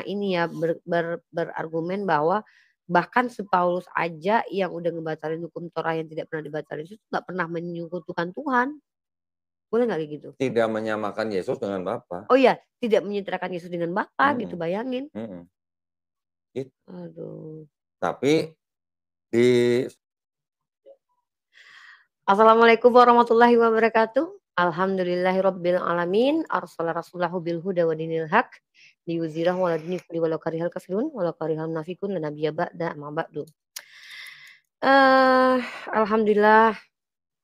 ini ya berargumen bahwa bahkan si Paulus aja yang udah ngebatalin hukum Torah yang tidak pernah dibatalin itu nggak pernah menyekutukan Tuhan. Boleh nggak kayak gitu? Tidak menyamakan Yesus dengan Bapa. Oh iya, tidak menyetrakan Yesus dengan Bapa gitu, bayangin. Gitu. Aduh. Tapi di Assalamualaikum warahmatullahi wabarakatuh. Alhamdulillahirabbil alamin. Arsala rasulahu bil huda wa dinil haq liyuzhirahu 'ala dini kulli walau karihal kafirun walau karihal munafiqun la nabiyya ba'da amma ba'du. Alhamdulillah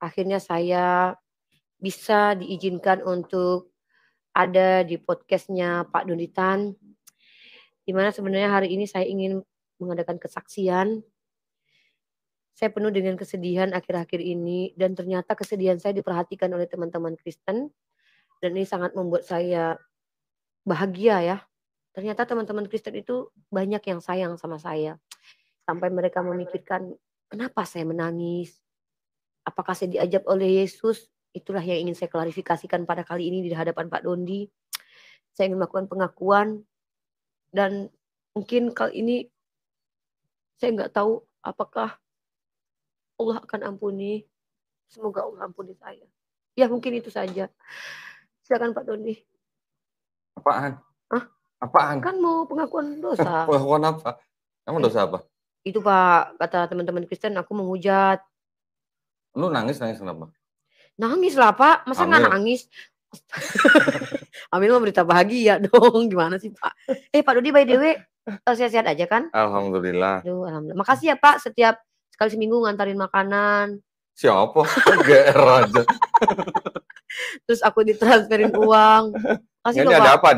akhirnya saya bisa diizinkan untuk ada di podcast-nya Pak Doni Tan. Di mana sebenarnya hari ini saya ingin mengadakan kesaksian. Saya penuh dengan kesedihan akhir-akhir ini dan ternyata kesedihan saya diperhatikan oleh teman-teman Kristen dan ini sangat membuat saya bahagia ya. Ternyata teman-teman Kristen itu banyak yang sayang sama saya. Sampai mereka memikirkan kenapa saya menangis? Apakah saya diajak oleh Yesus? Itulah yang ingin saya klarifikasikan pada kali ini di hadapan Pak Dondi. Saya ingin melakukan pengakuan dan mungkin kali ini saya nggak tahu apakah Allah akan ampuni. Semoga Allah ampuni saya. Ya mungkin itu saja. Silakan Pak Doni. Apaan? Hah? Apaan? Kan mau pengakuan dosa. Pengakuan apa? Emang dosa apa? Itu Pak, kata teman-teman Kristen aku menghujat. Lu nangis kenapa? Nangis lah Pak, masa nggak nangis? Amin mah berita bahagia dong, gimana sih Pak? Pak Dodi by the way, sehat-sehat aja kan? Alhamdulillah. Aduh, alhamdulillah. Makasih ya Pak, setiap sekali seminggu ngantarin makanan. Siapa? GR aja. Terus aku ditransferin uang. Kasih ini ada apa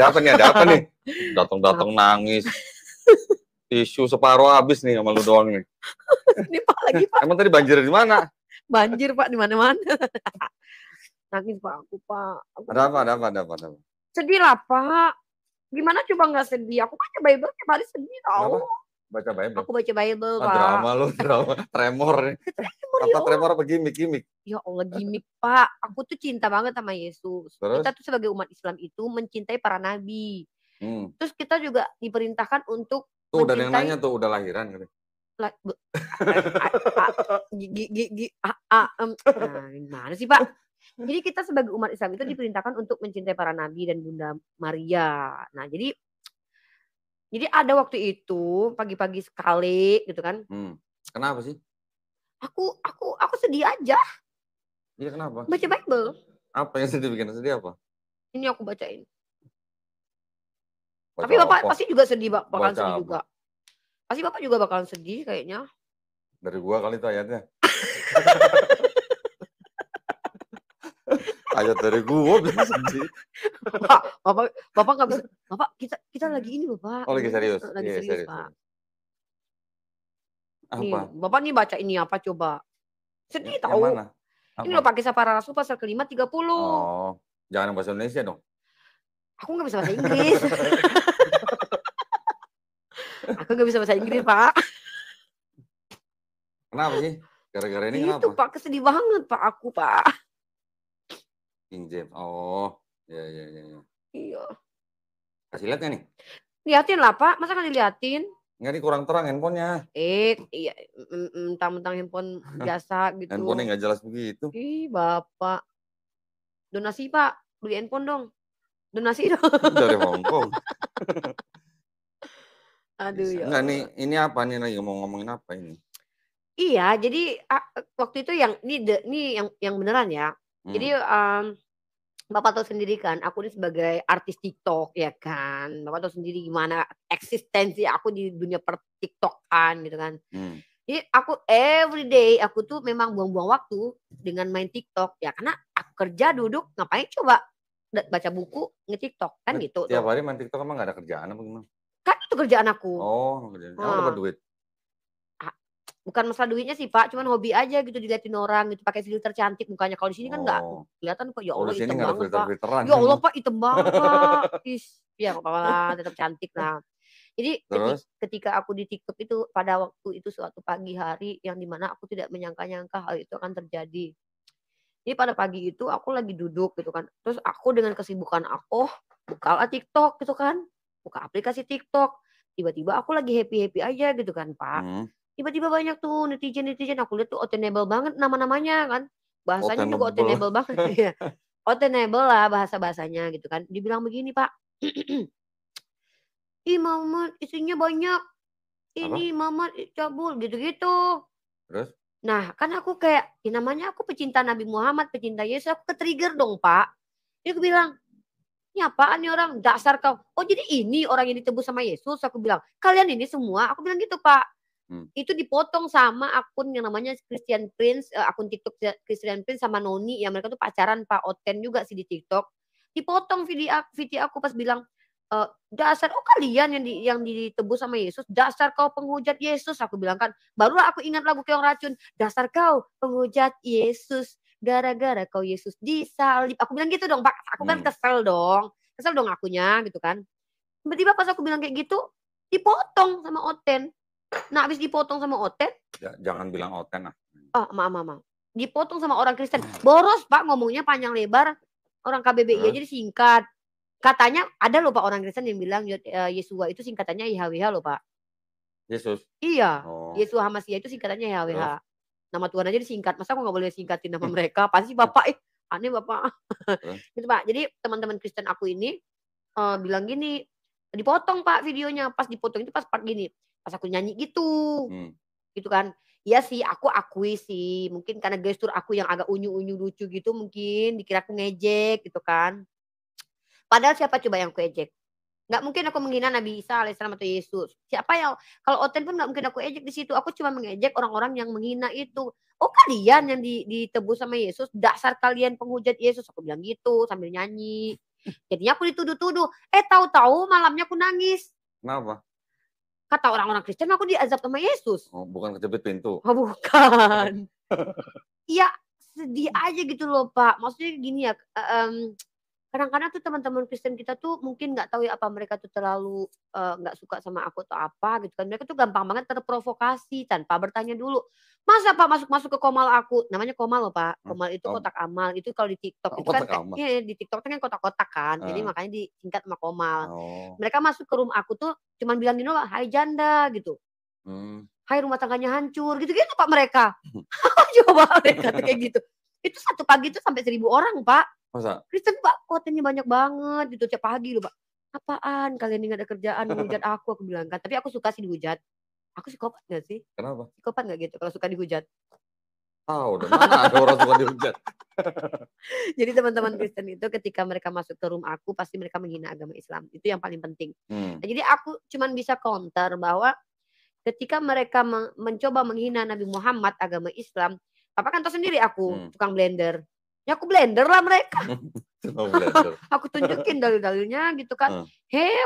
nih? Datang nangis. Tisu separuh habis nih sama lu doang nih. Ini Pak lagi Pak. Emang tadi banjir di mana? Banjir Pak di mana-mana. Nangis Pak aku Pak. Ada apa? Sedih lah Pak. Gimana coba nggak sedih? Aku kan Bible tiap hari sedih tau. Baca Bible? Aku baca Bible Pak. Drama lu, tremor nih. Tremor apa gimmick? Ya Allah gimmick Pak. Aku tuh cinta banget sama Yesus. Terus? Kita tuh sebagai umat Islam itu mencintai para nabi. Terus kita juga diperintahkan untuk tuh udah yang nanya tuh udah lahiran gitu. Gimana sih Pak? Jadi kita sebagai umat Islam itu diperintahkan untuk mencintai para nabi dan Bunda Maria. Nah, jadi ada waktu itu pagi-pagi sekali gitu kan. Kenapa sih? Aku sedih aja. Iya kenapa? Baca Bible. Apa yang sedih bikin sedih apa? Ini aku bacain. Tapi Bapak pasti juga sedih, bakalan sedih juga. Pasti Bapak juga bakalan sedih kayaknya. Dari gua kali itu ayatnya. Ayat dari gua bisa sedih. Bapak nggak bisa. Bapak kita lagi ini Bapak. Oh lagi serius. Lagi serius Pak. Apa? Nih, Bapak nih baca ini apa coba? Sedih tahu. Yang mana? Ini loh pakai Para Rasul pasal ke-5 30. Oh, jangan bahasa Indonesia dong. Aku nggak bisa bahasa Inggris. Aku nggak bisa bahasa Inggris Pak. Kenapa sih? Gara-gara ini kenapa? Itu Pak kesedih banget Pak aku Pak. King James. Oh, ya. Iya. Kasih lihat nih? Liatin lah Pak, masa kan diliatin? Enggak nih kurang terang handphonenya. Iya, mentang-mentang handphone biasa gitu. Handphonenya nggak jelas begitu. Ih Bapak. Donasi Pak, beli handphone dong. Donasi dong. Dari Hongkong. Aduh ya. Enggak nih, ini apa nih lagi mau ngomongin apa ini? Iya, jadi waktu itu yang ini yang beneran ya. Jadi Bapak tahu sendiri kan, aku ini sebagai artis TikTok ya kan. Bapak tahu sendiri gimana eksistensi aku di dunia per TikTokan gitu kan. Jadi aku everyday aku tuh memang buang-buang waktu dengan main TikTok ya karena aku kerja duduk ngapain coba baca buku nge-TikTok kan gitu. Tiap hari main TikTok emang gak ada kerjaan apa gimana? Kan itu kerjaan aku. Oh, emang dapat duit? Bukan masalah duitnya sih Pak, cuman hobi aja gitu diliatin orang gitu pakai filter cantik mukanya. Kalau di sini kan nggak kelihatan kok. Ya Allah hitam banget Pak. Ya Allah Pak hitam banget Pak. Ya nggak apa-apa lah, tetap cantik lah. Jadi ketika aku di TikTok itu pada waktu itu suatu pagi hari yang dimana aku tidak menyangka-nyangka hal itu akan terjadi. Jadi pada pagi itu aku lagi duduk gitu kan. Terus aku dengan kesibukan aku buka TikTok gitu kan. buka aplikasi TikTok. Tiba-tiba aku lagi happy-happy aja gitu kan, Pak. Tiba-tiba banyak tuh netizen-netizen, aku lihat tuh attainable banget nama-namanya kan. Bahasanya juga Attainable. attainable banget. Iya. Attainable lah bahasa-bahasanya gitu kan. Dibilang begini, Pak. Ih, Mamat isinya banyak. Apa? Ini Mamat cabul gitu-gitu. Terus? Nah, kan aku kayak, ya namanya aku pecinta Nabi Muhammad, pecinta Yesus, aku ke-trigger dong, Pak. Jadi aku bilang, "Ini apaan nih orang? Dasar kau. Oh jadi ini orang yang ditebus sama Yesus?" Aku bilang. "Kalian ini semua?" Aku bilang gitu, Pak. Itu dipotong sama akun yang namanya Christian Prince, akun TikTok Christian Prince sama Noni, ya mereka tuh pacaran, Pak. Oten juga sih di TikTok. Dipotong video aku pas bilang, "Dasar oh kalian yang ditebus sama Yesus, dasar kau penghujat Yesus," aku bilang kan. Barulah aku ingat lagu Keong Racun, "Dasar kau penghujat Yesus, gara-gara kau Yesus disalib." Aku bilang gitu dong, Pak. Aku kan kesel dong akunya gitu kan. Tiba-tiba pas aku bilang kayak gitu, dipotong sama Oten. Nah, habis dipotong sama Oten, Jangan bilang oten ah. oh maaf maaf maaf. Dipotong sama orang Kristen. Boros, Pak, ngomongnya panjang lebar. Orang KBBI aja Terus? disingkat. Katanya ada loh Pak orang Kristen yang bilang Yesua itu singkatannya YHWH loh, Pak. Yesus? Iya, Oh, Yesua Hamashiach itu singkatannya YHWH. terus? Nama Tuhan aja disingkat. Masa aku nggak boleh singkatin nama mereka? Pasti Bapak, aneh Bapak. Terus? Gitu, Pak. Jadi teman-teman Kristen aku ini bilang gini, dipotong Pak videonya. Pas dipotong itu pas part gini, pas aku nyanyi gitu. Gitu kan. Iya sih, aku akui sih, mungkin karena gestur aku yang agak unyu-unyu lucu gitu mungkin dikira aku ngejek gitu kan. Padahal siapa coba yang aku ejek? Nggak mungkin aku menghina Nabi Isa alaihissalam atau Yesus. Siapa yang kalau Oten pun nggak mungkin aku ejek di situ. Aku cuma mengejek orang-orang yang menghina itu. "Oh kalian yang ditebus sama Yesus, dasar kalian penghujat Yesus," aku bilang gitu sambil nyanyi. Jadinya aku dituduh-tuduh. Tahu-tahu malamnya aku nangis. Kenapa? Kata orang-orang Kristen aku diazab sama Yesus. Oh, bukan kejepit pintu. Oh bukan. Iya, sedih aja gitu loh, Pak. Maksudnya gini ya, kadang-kadang tuh teman-teman Kristen kita tuh mungkin nggak tahu ya apa mereka tuh terlalu, nggak suka sama aku atau apa gitu kan. Mereka tuh gampang banget terprovokasi tanpa bertanya dulu. "Masa Pak masuk-masuk ke komal aku?" Namanya komal loh, Pak. Komal itu Oh, kotak amal. Itu kalau di TikTok oh itu kan kotak amal. iya di TikTok kan kotak-kotak kan. Jadi Heeh. makanya disingkat sama komal. Oh. Mereka masuk ke room aku tuh cuman bilang gini doang, "Hai janda," gitu. Hmm. "Hai rumah tangganya hancur," gitu-gitu Pak mereka. Coba mereka tuh kayak gitu. Itu satu pagi itu sampai 1.000 orang, Pak. Masa? Kristen, Pak, kontennya banyak banget gitu tiap pagi loh, Pak. "Apaan kalian ini nggak ada kerjaan menghujat aku," bilang kan. Tapi aku suka sih dihujat. Aku psikopat nggak sih? Kenapa? Psikopat nggak gitu kalau suka dihujat? Tahu deh, mana ada orang suka dihujat. Jadi teman-teman Kristen itu ketika mereka masuk ke room aku pasti mereka menghina agama Islam. Itu yang paling penting. Nah, jadi aku cuman bisa counter bahwa ketika mereka mencoba menghina Nabi Muhammad, agama Islam, Papa kan tahu sendiri aku tukang blender. Ya aku blender lah mereka. Tukang blender. Aku tunjukin dalil-dalilnya gitu kan.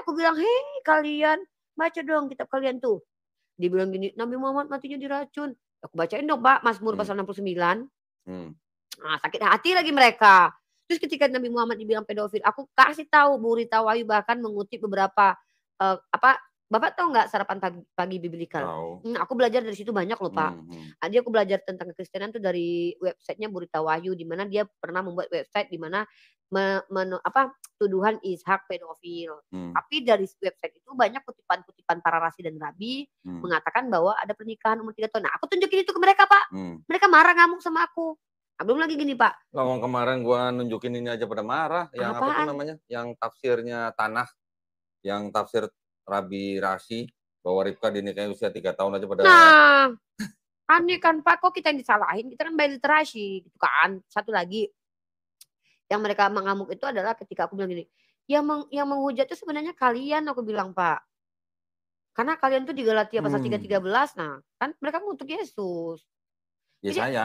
Aku bilang, "Hei kalian, baca dong kitab kalian tuh." Dibilang gini, "Nabi Muhammad matinya diracun." Aku bacain dong, Pak, Mazmur pasal 69. Nah, sakit hati lagi mereka. Terus ketika Nabi Muhammad dibilang pedofil, aku kasih tahu Bu Rita Wahyu bahkan mengutip beberapa apa Bapak tahu nggak sarapan pagi biblical? Tahu. Aku belajar dari situ banyak loh, Pak. Jadi aku belajar tentang kekristenan tuh dari websitenya Bu Rita Wahyu di mana dia pernah membuat website di mana tuduhan Ishak pedofil. Tapi dari website itu banyak kutipan-kutipan para rasi dan rabi mengatakan bahwa ada pernikahan umur 3 tahun. Nah, aku tunjukin itu ke mereka, Pak. Mereka marah ngamuk sama aku. Nah, belum lagi gini, Pak. Lah kemarin gua nunjukin ini aja pada marah, yang apa tuh namanya? Yang tafsirnya Tanah, yang tafsir Rabi Rasi bahwa Ribka dinikahi usia 3 tahun aja pada. Nah, aneh kan Pak, kok kita yang disalahin? Kita kan by literasi gitu kan. Satu lagi yang mereka mengamuk itu adalah ketika aku bilang gini, yang menghujat itu sebenarnya kalian, aku bilang, Pak. Karena kalian tuh di Galatia pasal 3:13, nah kan mereka mengutuk Yesus. Ya Jadi, saya.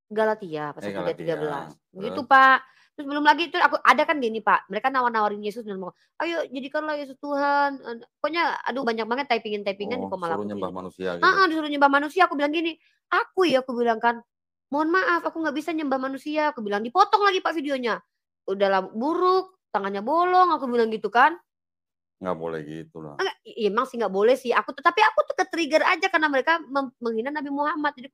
Galatia pasal 3:13. Begitu, Terus? Pak. Terus belum lagi itu aku ada kan gini, Pak, mereka nawar-nawarin Yesus dan mau, "Ayo jadikanlah Yesus Tuhan." Pokoknya aduh banyak banget typingan di komal Suruh aku tuh nyembah gitu. manusia gitu. Heeh, disuruh nyembah manusia, aku bilang gini, aku bilang kan, "Mohon maaf aku nggak bisa nyembah manusia," aku bilang. Dipotong lagi, Pak, videonya. Udah buruk, tangannya bolong, aku bilang gitu kan. Nggak boleh gitu lah. Enggak, emang sih nggak boleh sih, tapi aku tuh ke-trigger aja karena mereka menghina Nabi Muhammad. Jadi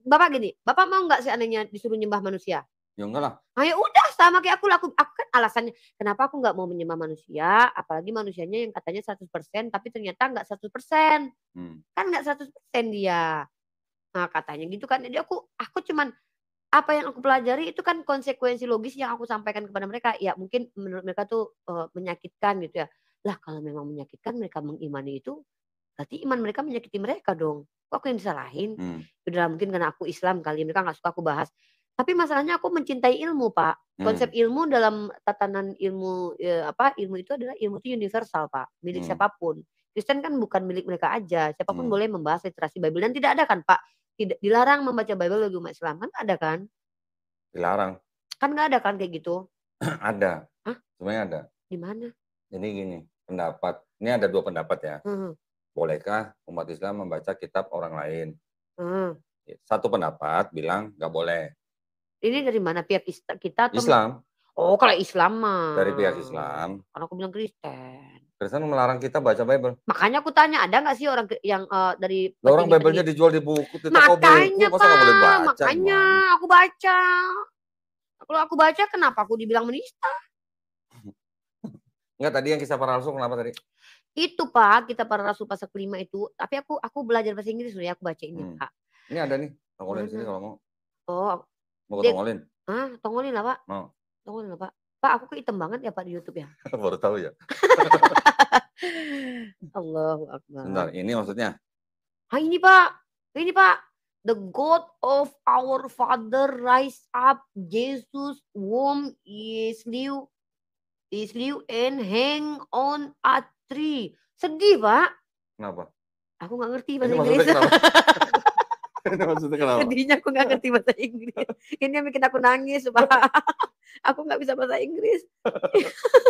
Bapak gini, Bapak mau nggak seandainya disuruh nyembah manusia? Ya enggak lah. Ah, ya udah sama kayak aku kan alasannya kenapa aku nggak mau menyembah manusia, apalagi manusianya yang katanya 100% tapi ternyata nggak 100%. Kan nggak 100% dia. Nah, katanya gitu kan. Jadi aku cuman apa yang aku pelajari itu kan konsekuensi logis yang aku sampaikan kepada mereka. Ya mungkin menurut mereka tuh, menyakitkan gitu ya. Lah kalau memang menyakitkan mereka mengimani itu, berarti iman mereka menyakiti mereka dong. Kok aku yang disalahin? Udah mungkin karena aku Islam kali, mereka nggak suka aku bahas. Tapi masalahnya aku mencintai ilmu, Pak. Konsep ilmu dalam tatanan ilmu, ilmu itu adalah ilmu itu universal, Pak, milik siapapun. Kristen kan bukan milik mereka aja, siapapun boleh membahas literasi Bible dan tidak ada kan, Pak, dilarang membaca Bible bagi umat Islam, kan ada kan? Dilarang. Kan nggak ada kan kayak gitu? Ada. Hah? Sebenarnya ada. Di mana? Jadi gini, ini ada 2 pendapat ya. Bolehkah umat Islam membaca kitab orang lain? Satu pendapat bilang nggak boleh. Ini dari mana? Pihak kita atau Islam. Oh, kalau Islam mah. Dari pihak Islam. Kan aku bilang Kristen. Kristen melarang kita baca Bible. Makanya aku tanya, ada nggak sih orang yang dari Lah orang Bible-nya dijual di buku, di toko buku, makanya masa nggak boleh Pak, baca? makanya Gimana? aku baca. Kalau aku baca kenapa aku dibilang menista? Enggak, tadi yang kisah para rasul kenapa tadi? Itu Pak, kita para rasul pasal kelima itu. Tapi aku belajar bahasa Inggris loh ya, aku baca ini Pak. Ini ada nih, tongolin sini kalau mau. Oh. Mau tongolin? Hah? Tongolin lah Pak? Mau. Tongolin lah Pak. Pak, aku kok hitam banget ya Pak di YouTube ya? Baru tahu ya. Allahu Akbar. Sebentar, ini maksudnya? Ah, ini Pak. Ini Pak. The God of our father rise up Jesus whom is slew and hang on a tree. Sedih Pak. Kenapa? Aku nggak ngerti bahasa Ini Inggris. maksudnya kenapa? Ini maksudnya kenapa? Sedihnya aku nggak ngerti bahasa Inggris. Ini yang bikin aku nangis Pak. Aku nggak bisa bahasa Inggris.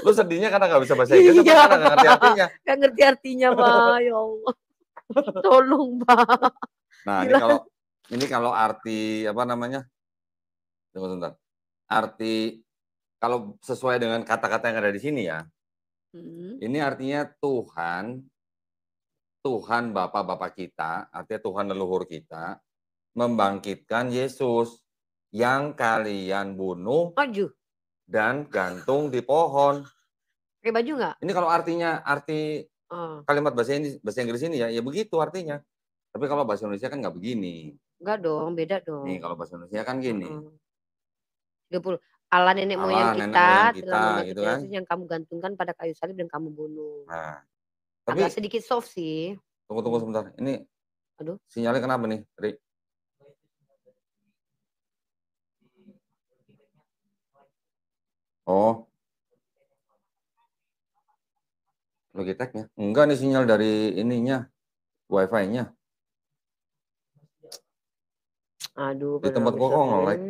Lu sedihnya karena nggak bisa bahasa Inggris Iya, apa karena nggak ngerti artinya? Nggak ngerti artinya Pak. Ya Allah. Tolong Pak. Nah, ini kalau arti apa namanya? Tunggu sebentar. Arti kalau sesuai dengan kata-kata yang ada di sini ya. Ini artinya Tuhan bapak-bapak kita, artinya Tuhan leluhur kita membangkitkan Yesus yang kalian bunuh dan gantung di pohon. Pakai baju nggak? Ini kalau arti kalimat bahasa Inggris ini ya begitu artinya. Tapi kalau bahasa Indonesia kan nggak begini. Enggak dong, beda dong. Nih kalau bahasa Indonesia kan gini. 30. Allah nenek moyang kita telah gitu kan? Yesus yang kamu gantungkan pada kayu salib dan kamu bunuh. Nah, tapi agak sedikit soft sih. Tunggu sebentar. Ini aduh, sinyalnya kenapa nih, Ri? Oh. Logitech-nya? Enggak nih sinyal dari ininya, Wi-Fi-nya. Aduh, di tempat gua kok nge-lag.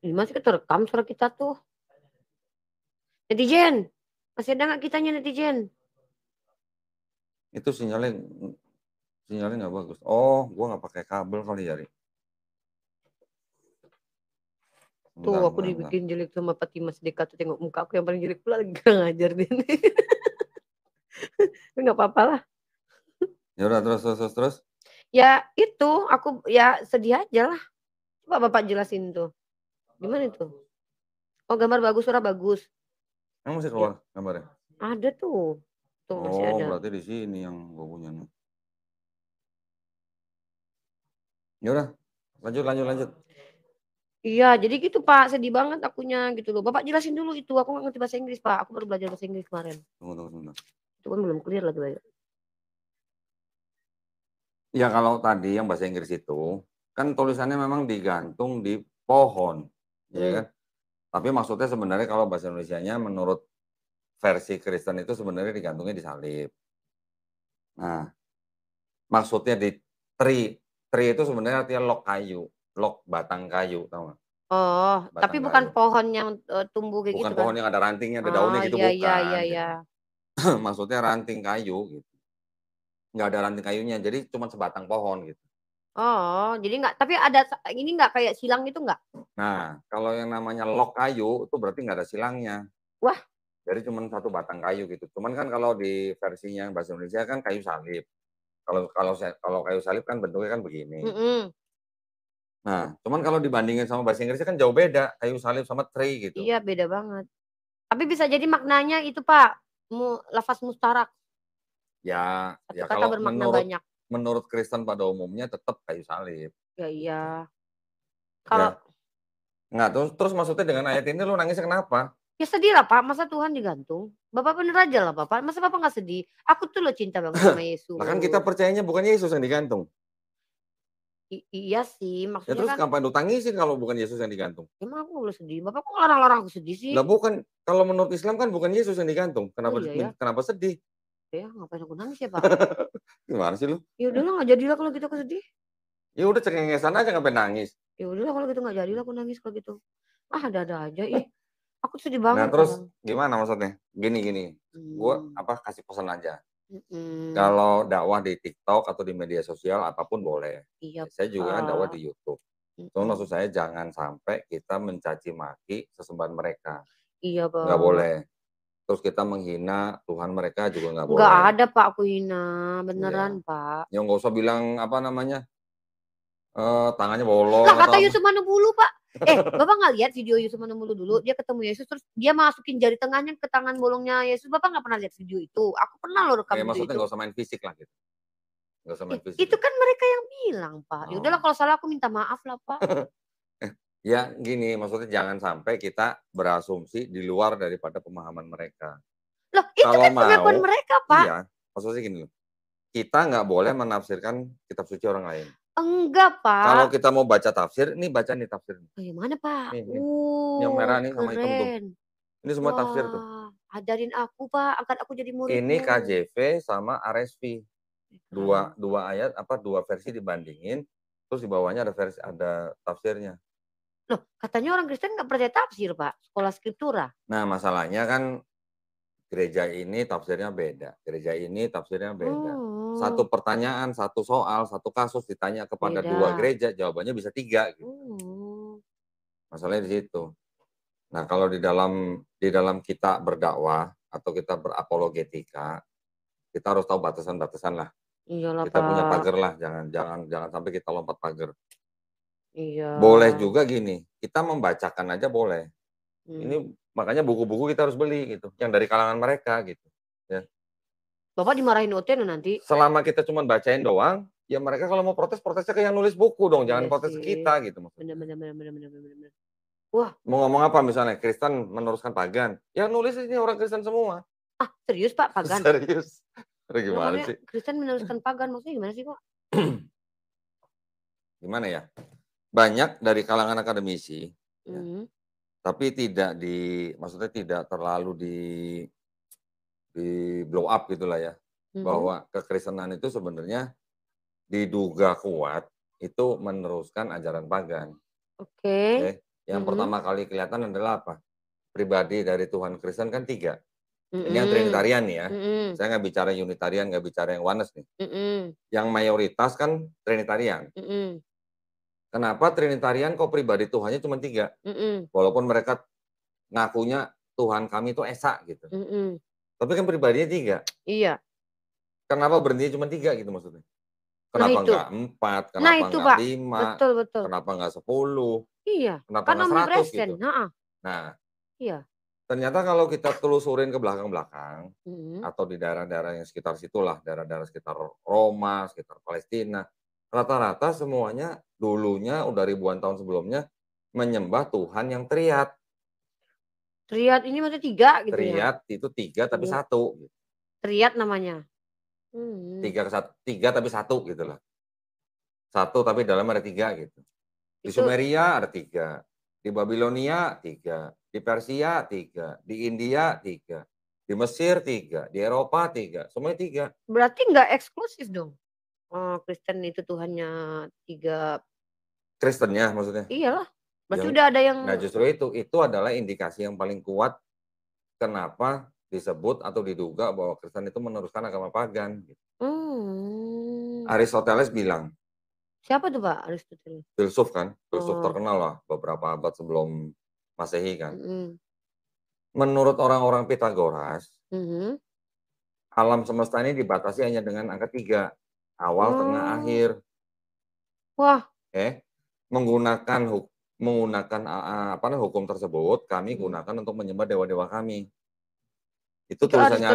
Ini masih keterekam suara kita tuh. Netizen, masih ada nggak kitanya netizen? Itu sinyalnya nggak bagus. Oh, gua nggak pakai kabel kali ya, Ri. Tuh aku dibikin jelek sama Patimas Deka tuh, tengok muka aku yang paling jelek pula lagi kurang ajar dia nih. Nggak apa-apa lah. Ya udah terus. Ya itu aku ya sedih aja lah. Coba Bapak jelasin tuh. Gimana itu? Oh, gambar bagus, suara bagus. Emang masih keluar gambarnya? Ada tuh. Tuh masih ada. Oh, berarti di sini yang gua punya nih. Ya udah, lanjut. Iya, jadi gitu Pak, sedih banget akunya gitu loh. Bapak jelasin dulu itu, aku nggak ngerti bahasa Inggris Pak, aku baru belajar bahasa Inggris kemarin. Tunggu sebentar. Itu kan belum clear lagi Pak. Ya kalau tadi yang bahasa Inggris itu, kan tulisannya memang digantung di pohon, ya kan? Tapi maksudnya sebenarnya kalau bahasa Indonesianya menurut versi Kristen itu sebenarnya digantungnya di salib. Nah, maksudnya di tree itu sebenarnya artinya log batang kayu, tahu nggak? Oh, tapi bukan pohon yang tumbuh kayak gitu kan? Bukan pohon yang ada rantingnya, ada daunnya gitu, bukan. Iya. Maksudnya ranting kayu gitu. Nggak ada ranting kayunya, jadi cuma sebatang pohon gitu. Oh, jadi nggak, tapi ada ini nggak kayak silang itu nggak? Nah, kalau yang namanya log kayu itu berarti nggak ada silangnya. Wah. Jadi cuma satu batang kayu gitu. Cuman kan kalau di versinya bahasa Indonesia kan kayu salib. Kalau kayu salib kan bentuknya kan begini. Nah, cuman kalau dibandingin sama bahasa Inggrisnya kan jauh beda, kayu salib sama tree gitu. Iya, beda banget. Tapi bisa jadi maknanya itu, Pak, lafaz mustarak. Ya Satu kata kalau bermakna menurut banyak. Kristen pada umumnya tetap kayu salib. Ya iya. Kalau Ya, nggak terus maksudnya dengan ayat ini lu nangisnya kenapa? ya sedih lah, Pak, masa Tuhan digantung? Bapak bener aja lah, Bapak. Masa Bapak nggak sedih? Aku tuh loh cinta banget sama Lah kan kita Yesus. percayanya bukan Yesus yang digantung. Iya sih, Ya maksudnya terus kan ngapain lu tangisin kalau bukan Yesus yang digantung? emang aku nggak boleh sedih? Bapak kok larang-larang aku sedih sih? Lah bukan, kalau menurut Islam kan bukan Yesus yang digantung, Oh iya ya? kenapa sedih? Ya ngapain aku nangis ya, Pak? Gimana sih lu? Ya udahlah nggak jadilah kalau gitu aku sedih. Ya udah cengengesan aja ngapain nangis. Ya udahlah kalau gitu nggak jadilah aku nangis kalau gitu. Ah, ada-ada aja ih. Aku sedih Nah banget terus kadang. gimana maksudnya? Gini, gua Mmm, kasih pesan aja. mhm. Kalau dakwah di TikTok atau di media sosial apapun boleh. Iya, Saya juga kan dakwah Pak. di YouTube. Cuma maksud Mhm. saya jangan sampai kita mencaci maki sesembahan mereka, Iya, nggak Pak. boleh. Terus kita menghina Tuhan mereka juga nggak Nggak boleh. ada, Pak, aku hina. Beneran, Iya. Pak. Ya nggak usah bilang apa namanya, tangannya bolong Lah atau kata apa. Yusuf Manubulu, Pak. Bapak nggak lihat video Yusuf Manubulu dulu? Dia ketemu Yesus terus dia masukin jari tengahnya ke tangan bolongnya Yesus. Bapak nggak pernah lihat video itu? Aku pernah loh rekam video Maksudnya itu. nggak usah main fisik lah gitu, nggak usah main fisik Itu lah. kan mereka yang bilang, Pak. Ya udahlah Oh. kalau salah aku minta maaf lah, Pak. Ya gini, maksudnya jangan sampai kita berasumsi di luar daripada pemahaman mereka. Loh, itu Kalau kan pengakuan mau mereka, Pak. iya, maksudnya gini loh, kita nggak boleh menafsirkan kitab suci orang lain. Enggak, Kalau Pak. kita mau baca tafsir, nih baca nih tafsir. Oh, yang mana, Pak? Nih, yang merah nih sama hitam tuh. Keren. Ini semua tafsir tuh. Wah, ajarin aku, Pak, angkat aku jadi Ini muridmu. KJV sama RSV. Dua Keren. dua ayat dua versi dibandingin, terus di bawahnya ada tafsirnya. Loh, katanya orang Kristen nggak percaya tafsir, Pak, sekolah Skriptura. Nah, masalahnya kan gereja ini tafsirnya beda, gereja ini tafsirnya beda. Oh, Satu pertanyaan, satu soal, satu kasus ditanya kepada dua beda. gereja, jawabannya bisa 3 gitu. Oh, Masalahnya di situ. Nah, kalau di dalam kita berdakwah atau kita berapologetika, kita harus tahu batasan-batasan lah. iyalah, Kita punya Pak. pagar lah, jangan jangan jangan sampai kita lompat pagar. Iya. Boleh juga gini, kita membacakan aja boleh. Mmm. Ini makanya buku-buku kita harus beli gitu, yang dari kalangan mereka gitu, ya. Bapak dimarahin OT loh nanti. Selama kita cuma bacain doang, ya mereka kalau mau protes, protesnya ke yang nulis buku dong, jangan Iya protes sih. ke kita gitu Bener maksudnya. bener bener bener bener bener bener. Wah, Mau ngomong apa misalnya, Kristen meneruskan pagan, yang nulis ini orang Kristen semua. serius, Pak, pagan? Serius. Aduh Loh, gimana katanya sih? Kristen meneruskan pagan, maksudnya gimana sih, Pak? Gimana ya, banyak dari kalangan akademisi, ya, Mhm, tapi maksudnya tidak terlalu di blow up gitulah ya, mhm, bahwa kekristenan itu sebenarnya diduga kuat itu meneruskan ajaran pagan. oke, Oke, yang mhm, pertama kali kelihatan adalah apa? Pribadi dari Tuhan Kristen kan 3. Ini yang mhm, Trinitarian nih ya. mhm, Saya nggak bicara Unitarian, nggak bicara yang Oneness nih. mhm, Yang mayoritas kan Trinitarian. mhm, Kenapa Trinitarian kok pribadi Tuhannya cuma 3? mhm, Walaupun mereka ngakunya Tuhan kami itu esa gitu. mhm, Tapi kan pribadinya 3. iya. Kenapa berhentinya cuma 3 gitu maksudnya? Nah Kenapa itu nggak 4? nah Kenapa itu, nggak Pak, 5? betul betul. Kenapa nggak 10? Iya, Kenapa kan nggak 100 omnipresent, gitu? heeh, Nah, iya, ternyata kalau kita telusurin ke belakang-belakang, mhm. atau di daerah-daerah yang sekitar situlah, daerah-daerah sekitar Roma, sekitar Palestina, rata-rata semuanya dulunya udah ribuan tahun sebelumnya menyembah Tuhan yang triad. Triad ini maksudnya 3 gitu ya? Triad itu 3 tapi Triad 1 gitu. Triad namanya? Mhm, 3 tapi 1 gitu lah. 1 tapi dalamnya ada 3 gitu. Di itu Sumeria ada 3, di Babilonia 3, di Persia 3, di India 3, di Mesir 3, di Eropa 3, semuanya 3. berarti nggak eksklusif dong? Kristen itu Tuhannya 3 Kristennya maksudnya? iyalah, berarti Yang udah ada yang nah justru itu adalah indikasi yang paling kuat kenapa disebut atau diduga bahwa Kristen itu meneruskan agama pagan gitu. mmm, Aristoteles bilang, siapa tuh, Pak, Aristoteles? filsuf Oh, terkenal lah beberapa abad sebelum Masehi kan. mhm, Menurut orang-orang Pitagoras, mhm, alam semesta ini dibatasi hanya dengan angka 3, awal, tengah, oh, akhir. wah, Oke. menggunakan hukum tersebut kami gunakan untuk menyembah dewa-dewa kami. Itu tulisannya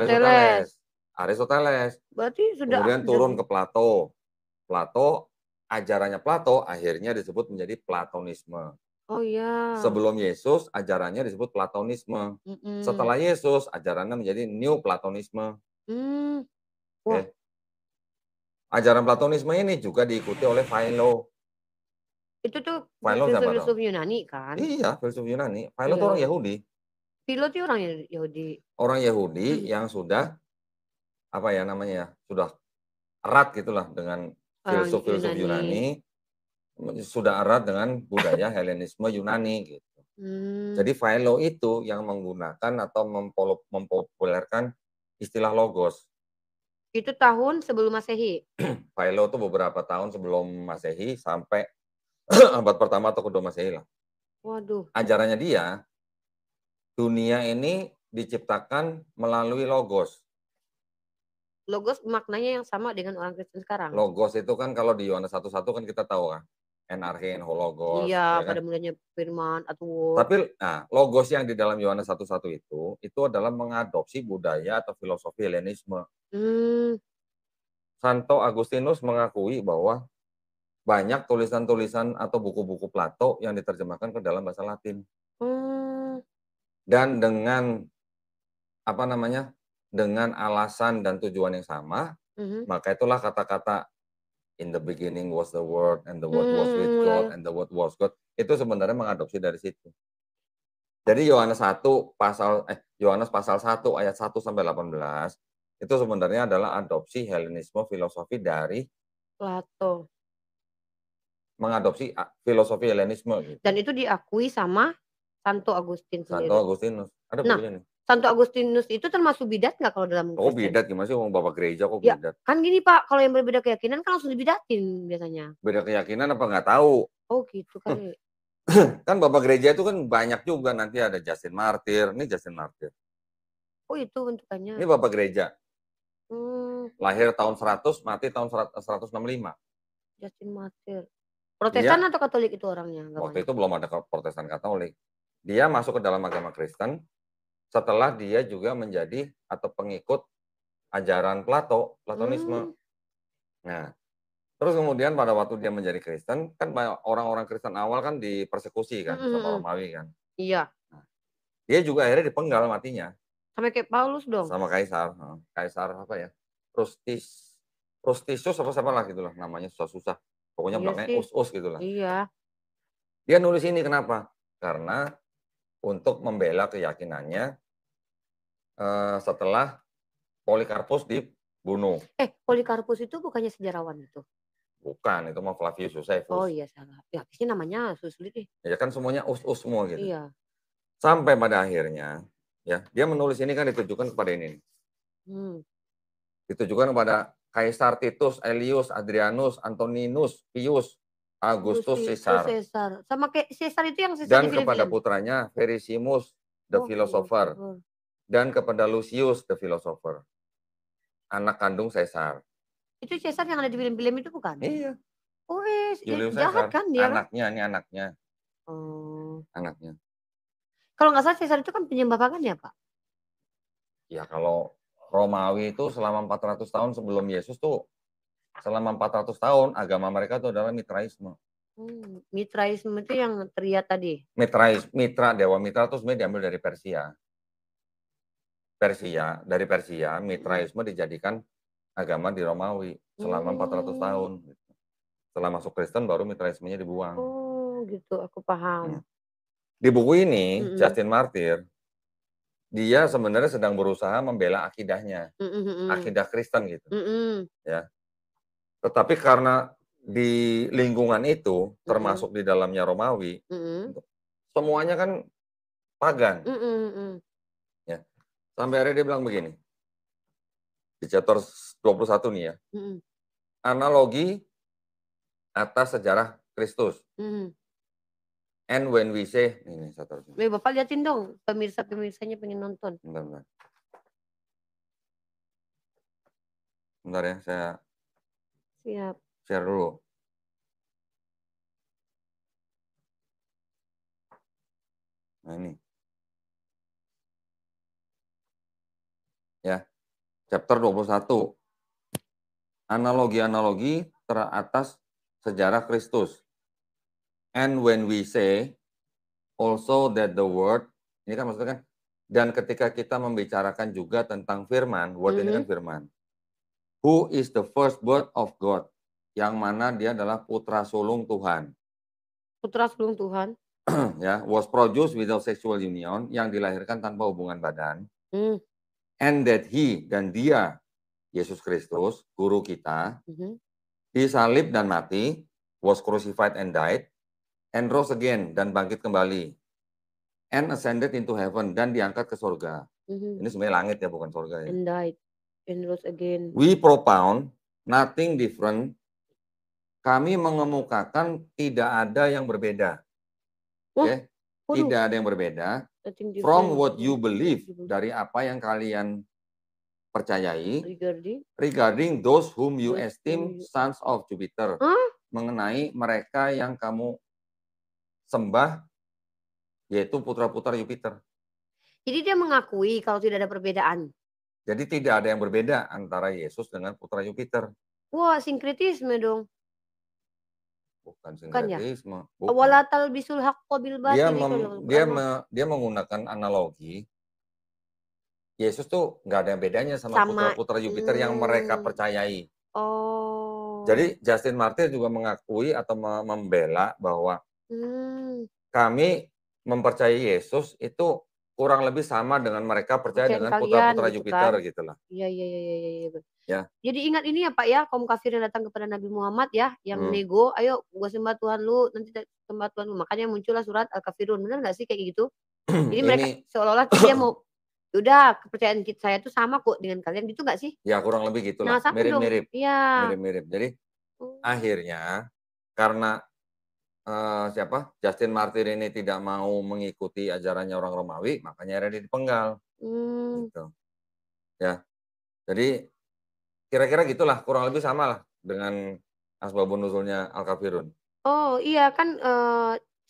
Aristoteles. Berarti sudah Kemudian turun ke Plato. Ajarannya Plato akhirnya disebut menjadi Platonisme. Oh iya. Sebelum Yesus ajarannya disebut Platonisme. Setelah Yesus ajarannya menjadi New Platonisme. Wah. Ajaran Platonisme ini juga diikuti oleh Philo. Itu tuh Philo siapa tuh? filsuf Yunani kan? Iya, filsuf Yunani. Philo tuh orang Yahudi. Philo tuh orang Yahudi. Orang Yahudi yang sudah sudah erat gitulah dengan filsuf Yunani, sudah erat dengan budaya Helenisme Yunani gitu. Jadi Philo itu yang menggunakan atau mempopulerkan istilah logos. Itu tahun sebelum Masehi? Philo itu beberapa tahun sebelum Masehi sampai abad pertama atau kedua Masehi lah. Waduh. Ajarannya dia, dunia ini diciptakan melalui logos. Logos maknanya yang sama dengan orang Kristen sekarang? Logos itu kan kalau di Yohanes 1:1 kan kita tahu kan, enarche en hologos. Iya, ya kan? pada mulanya firman atau word. Tapi logos yang di dalam Yohanes 1:1 itu adalah mengadopsi budaya atau filosofi Helenisme. Santo Agustinus mengakui bahwa banyak tulisan-tulisan atau buku-buku Plato yang diterjemahkan ke dalam bahasa Latin. Dan dengan dengan alasan dan tujuan yang sama, maka itulah kata-kata in the beginning was the word and the word was with God and the word was God. Itu sebenarnya mengadopsi dari situ. Jadi Yohanes pasal 1 ayat 1 sampai 18 itu sebenarnya adalah adopsi Helenisme filosofi dari Plato. Mengadopsi filosofi Helenisme gitu. Dan itu diakui sama Santo Agustin sendiri. Santo Agustinus. Ada bukunya nih. Santo Agustinus itu termasuk bidat nggak kalau dalam Oh Kristen? bidat gimana sih, bapak gereja kok Ya, bidat? kan gini Pak, kalau yang berbeda keyakinan kan langsung dibidatin biasanya. Beda keyakinan apa nggak tahu? Oh gitu kali. Kan bapak gereja itu kan banyak juga, nanti ada Justin Martyr. Ini Justin Martyr. Oh itu bentukannya. Ini bapak gereja. Lahir tahun 100, mati tahun 165. Justin Martyr. Protestan atau Katolik itu orangnya? Waktu itu belum ada Protestan Katolik. Dia masuk ke dalam agama Kristen setelah dia juga menjadi atau pengikut ajaran Platonisme. Nah, terus kemudian pada waktu dia menjadi Kristen, kan orang-orang Kristen awal kan dipersekusi kan sama Romawi kan. Iya. Nah, dia juga akhirnya dipenggal matinya. Sama kayak Paulus dong? Sama Kaisar. Kaisar apa ya? Rustisius apa siapa lah gitulah namanya, susah-susah. Pokoknya belakangnya us-us gitulah. Iya. Dia nulis ini kenapa? Karena untuk membela keyakinannya setelah Polikarpus dibunuh. Polikarpus itu bukannya sejarawan itu? Bukan, itu mah Flavius Josephus. Oh iya salah. Ya habisnya namanya sulit nih. Ya kan semuanya us-us semua gitu. Iya. Sampai pada akhirnya, ya dia menulis ini kan ditujukan kepada ini. Ditujukan kepada Kaisar Titus, Aelius, Adrianus, Antoninus, Pius, Augustus, Caesar. Sama kayak Caesar itu yang dan kepada putranya Verisimus, the philosopher. Dan kepada Lucius, the philosopher. Anak kandung Caesar. Itu Caesar yang ada di film-film itu bukan? Iya. Oh, Julius jahat Caesar. kan dia? Anaknya, ini anaknya. Anaknya. Kalau nggak salah Caesar itu kan penyembah pagan ya, Pak? Ya kalau Romawi itu selama 400 tahun sebelum Yesus tuh, selama 400 tahun agama mereka itu adalah Mitraisme. Mitraisme itu yang teriak tadi? Dewa Mitra itu sebenarnya diambil dari Persia. Dari Persia, Mitraisme dijadikan agama di Romawi selama 400 tahun. Setelah masuk Kristen baru Mitraismenya dibuang. Oh gitu, aku paham. Di buku ini, Justin Martyr, dia sebenarnya sedang berusaha membela akidahnya, akidah Kristen gitu. Ya. Tetapi karena di lingkungan itu, termasuk di dalamnya Romawi, semuanya kan pagan. Ya. Sampai akhirnya dia bilang begini, di chapter 21 nih ya, analogi atas sejarah Kristus. And when we say, ini satu. Bapak liatin dong, pemirsa-pemirsanya pengen nonton. Bentar ya, saya siap share dulu. Nah ini. Ya, chapter 21. Analogi-analogi teratas sejarah Kristus. And when we say also that the word, ini kan maksudnya kan, dan ketika kita membicarakan juga tentang firman, word ini kan firman. Who is the firstborn of God? Yang mana dia adalah putra sulung Tuhan. Putra sulung Tuhan. Ya, was produced without sexual union, yang dilahirkan tanpa hubungan badan. And that he, dan dia, Yesus Kristus, guru kita, disalib dan mati, was crucified and died, and rose again, dan bangkit kembali, and ascended into heaven, dan diangkat ke surga. Ini sebenarnya langit ya, bukan surga ya. And died, and rose again. We propound nothing different. Kami mengemukakan tidak ada yang berbeda. Oke? Tidak ada yang berbeda from what you believe, dari apa yang kalian percayai, regarding those whom you esteem sons of Jupiter, mengenai mereka yang kamu sembah, yaitu putra-putra Jupiter. Jadi dia mengakui kalau tidak ada perbedaan. Jadi tidak ada yang berbeda antara Yesus dengan putra Jupiter. Wah, sinkretisme dong. Bukan sinkretisme. Ya? Walatal bisul haqqo bil batil. Dia menggunakan analogi. Yesus tuh nggak ada bedanya sama putra-putra Jupiter yang mereka percayai. Jadi Justin Martyr juga mengakui atau membela bahwa kami mempercayai Yesus itu kurang lebih sama dengan mereka percaya dengan putra-putra gitu Jupiter kan? Gitu lah. Iya. Ya. Jadi ingat ini ya Pak ya, kaum kafir yang datang kepada Nabi Muhammad ya, yang nego, ayo gua sembah Tuhan lu, nanti sembah Tuhan lu. Makanya muncullah surat Al-Kafirun. Benar nggak sih kayak gitu? Jadi mereka seolah-olah dia mau, udah kepercayaan saya tuh sama kok dengan kalian, gitu nggak sih? Ya kurang lebih gitulah. Nah, mirip-mirip. Iya. Mirip-mirip. Jadi akhirnya karena Justin Martyr ini tidak mau mengikuti ajarannya orang Romawi, makanya akhirnya dipenggal. Gitu. Ya. Jadi kira-kira gitulah, kurang lebih sama lah dengan asbabun nuzulnya Al-Kafirun. Oh iya kan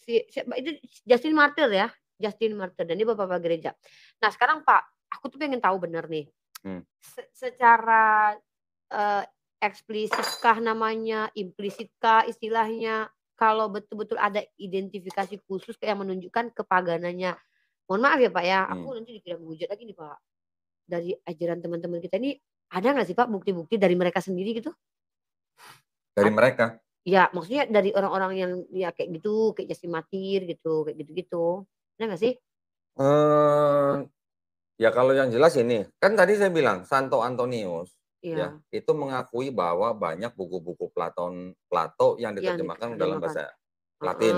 itu Justin Martyr ya, Justin Martyr, dan dia bapak gereja. Nah sekarang Pak, aku tuh pengen tahu bener nih, secara eksplisitkah namanya, implisitkah istilahnya, kalau betul-betul ada identifikasi khusus yang menunjukkan kepaganannya. Mohon maaf ya Pak ya, aku nanti dikira menghujat lagi nih Pak. Dari ajaran teman-teman kita ini, ada nggak sih Pak bukti-bukti dari mereka sendiri gitu? Dari mereka? Ya maksudnya dari orang-orang yang ya kayak gitu, kayak Justin Martyr gitu, kayak gitu-gitu. Ada nggak sih? Ya kalau yang jelas ini, kan tadi saya bilang Santo Antonius ya itu mengakui bahwa banyak buku-buku Plato yang diterjemahkan dalam bahasa Latin.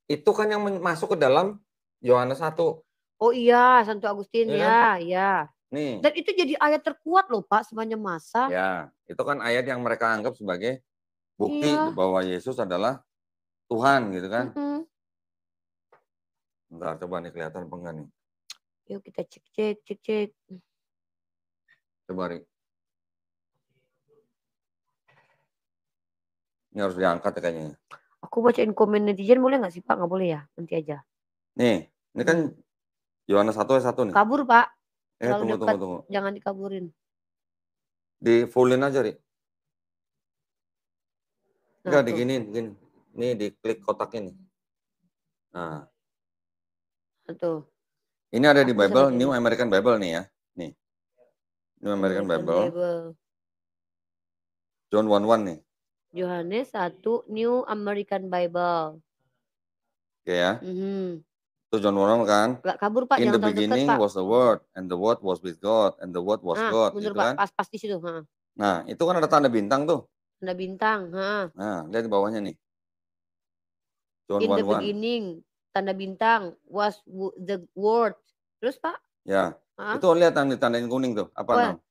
Itu kan yang masuk ke dalam Yohanes 1. Oh iya, Santo Agustin ya. Nih. Dan itu jadi ayat terkuat loh Pak sepanjang masa. Ya, itu kan ayat yang mereka anggap sebagai bukti bahwa Yesus adalah Tuhan gitu kan. Bentar, coba nih kelihatan apa enggak nih. Yuk kita cek. Coba Ri. Ini harus diangkat ya kayaknya. Aku bacain komen netizen boleh nggak sih Pak? Nggak boleh ya? Nanti aja. Nih, ini kan Yohanes 1 ayat 1 nih. Kabur Pak. Tunggu. Jangan dikaburin. Di fullin aja Ri. Enggak, diginiin. Nih diklik kotak ini. Nah. Tuh. Ini ada di Bible, New American Bible nih ya. Nih. New American Bible. John 1:1 nih. Yohanes 1 New American Bible. Oke ya. Itu John 1:1 kan? Gak kabur Pak, In the beginning was the Word, and the Word was with God, and the Word was God. Bener gitu Pak, kan? pas di situ. Nah, itu kan ada tanda bintang tuh. Tanda bintang. Nah, lihat di bawahnya nih. John 1:1. In the beginning, tanda bintang, was the Word. Terus Pak? Ya, itu lihat ditandain kuning tuh. Apa namanya?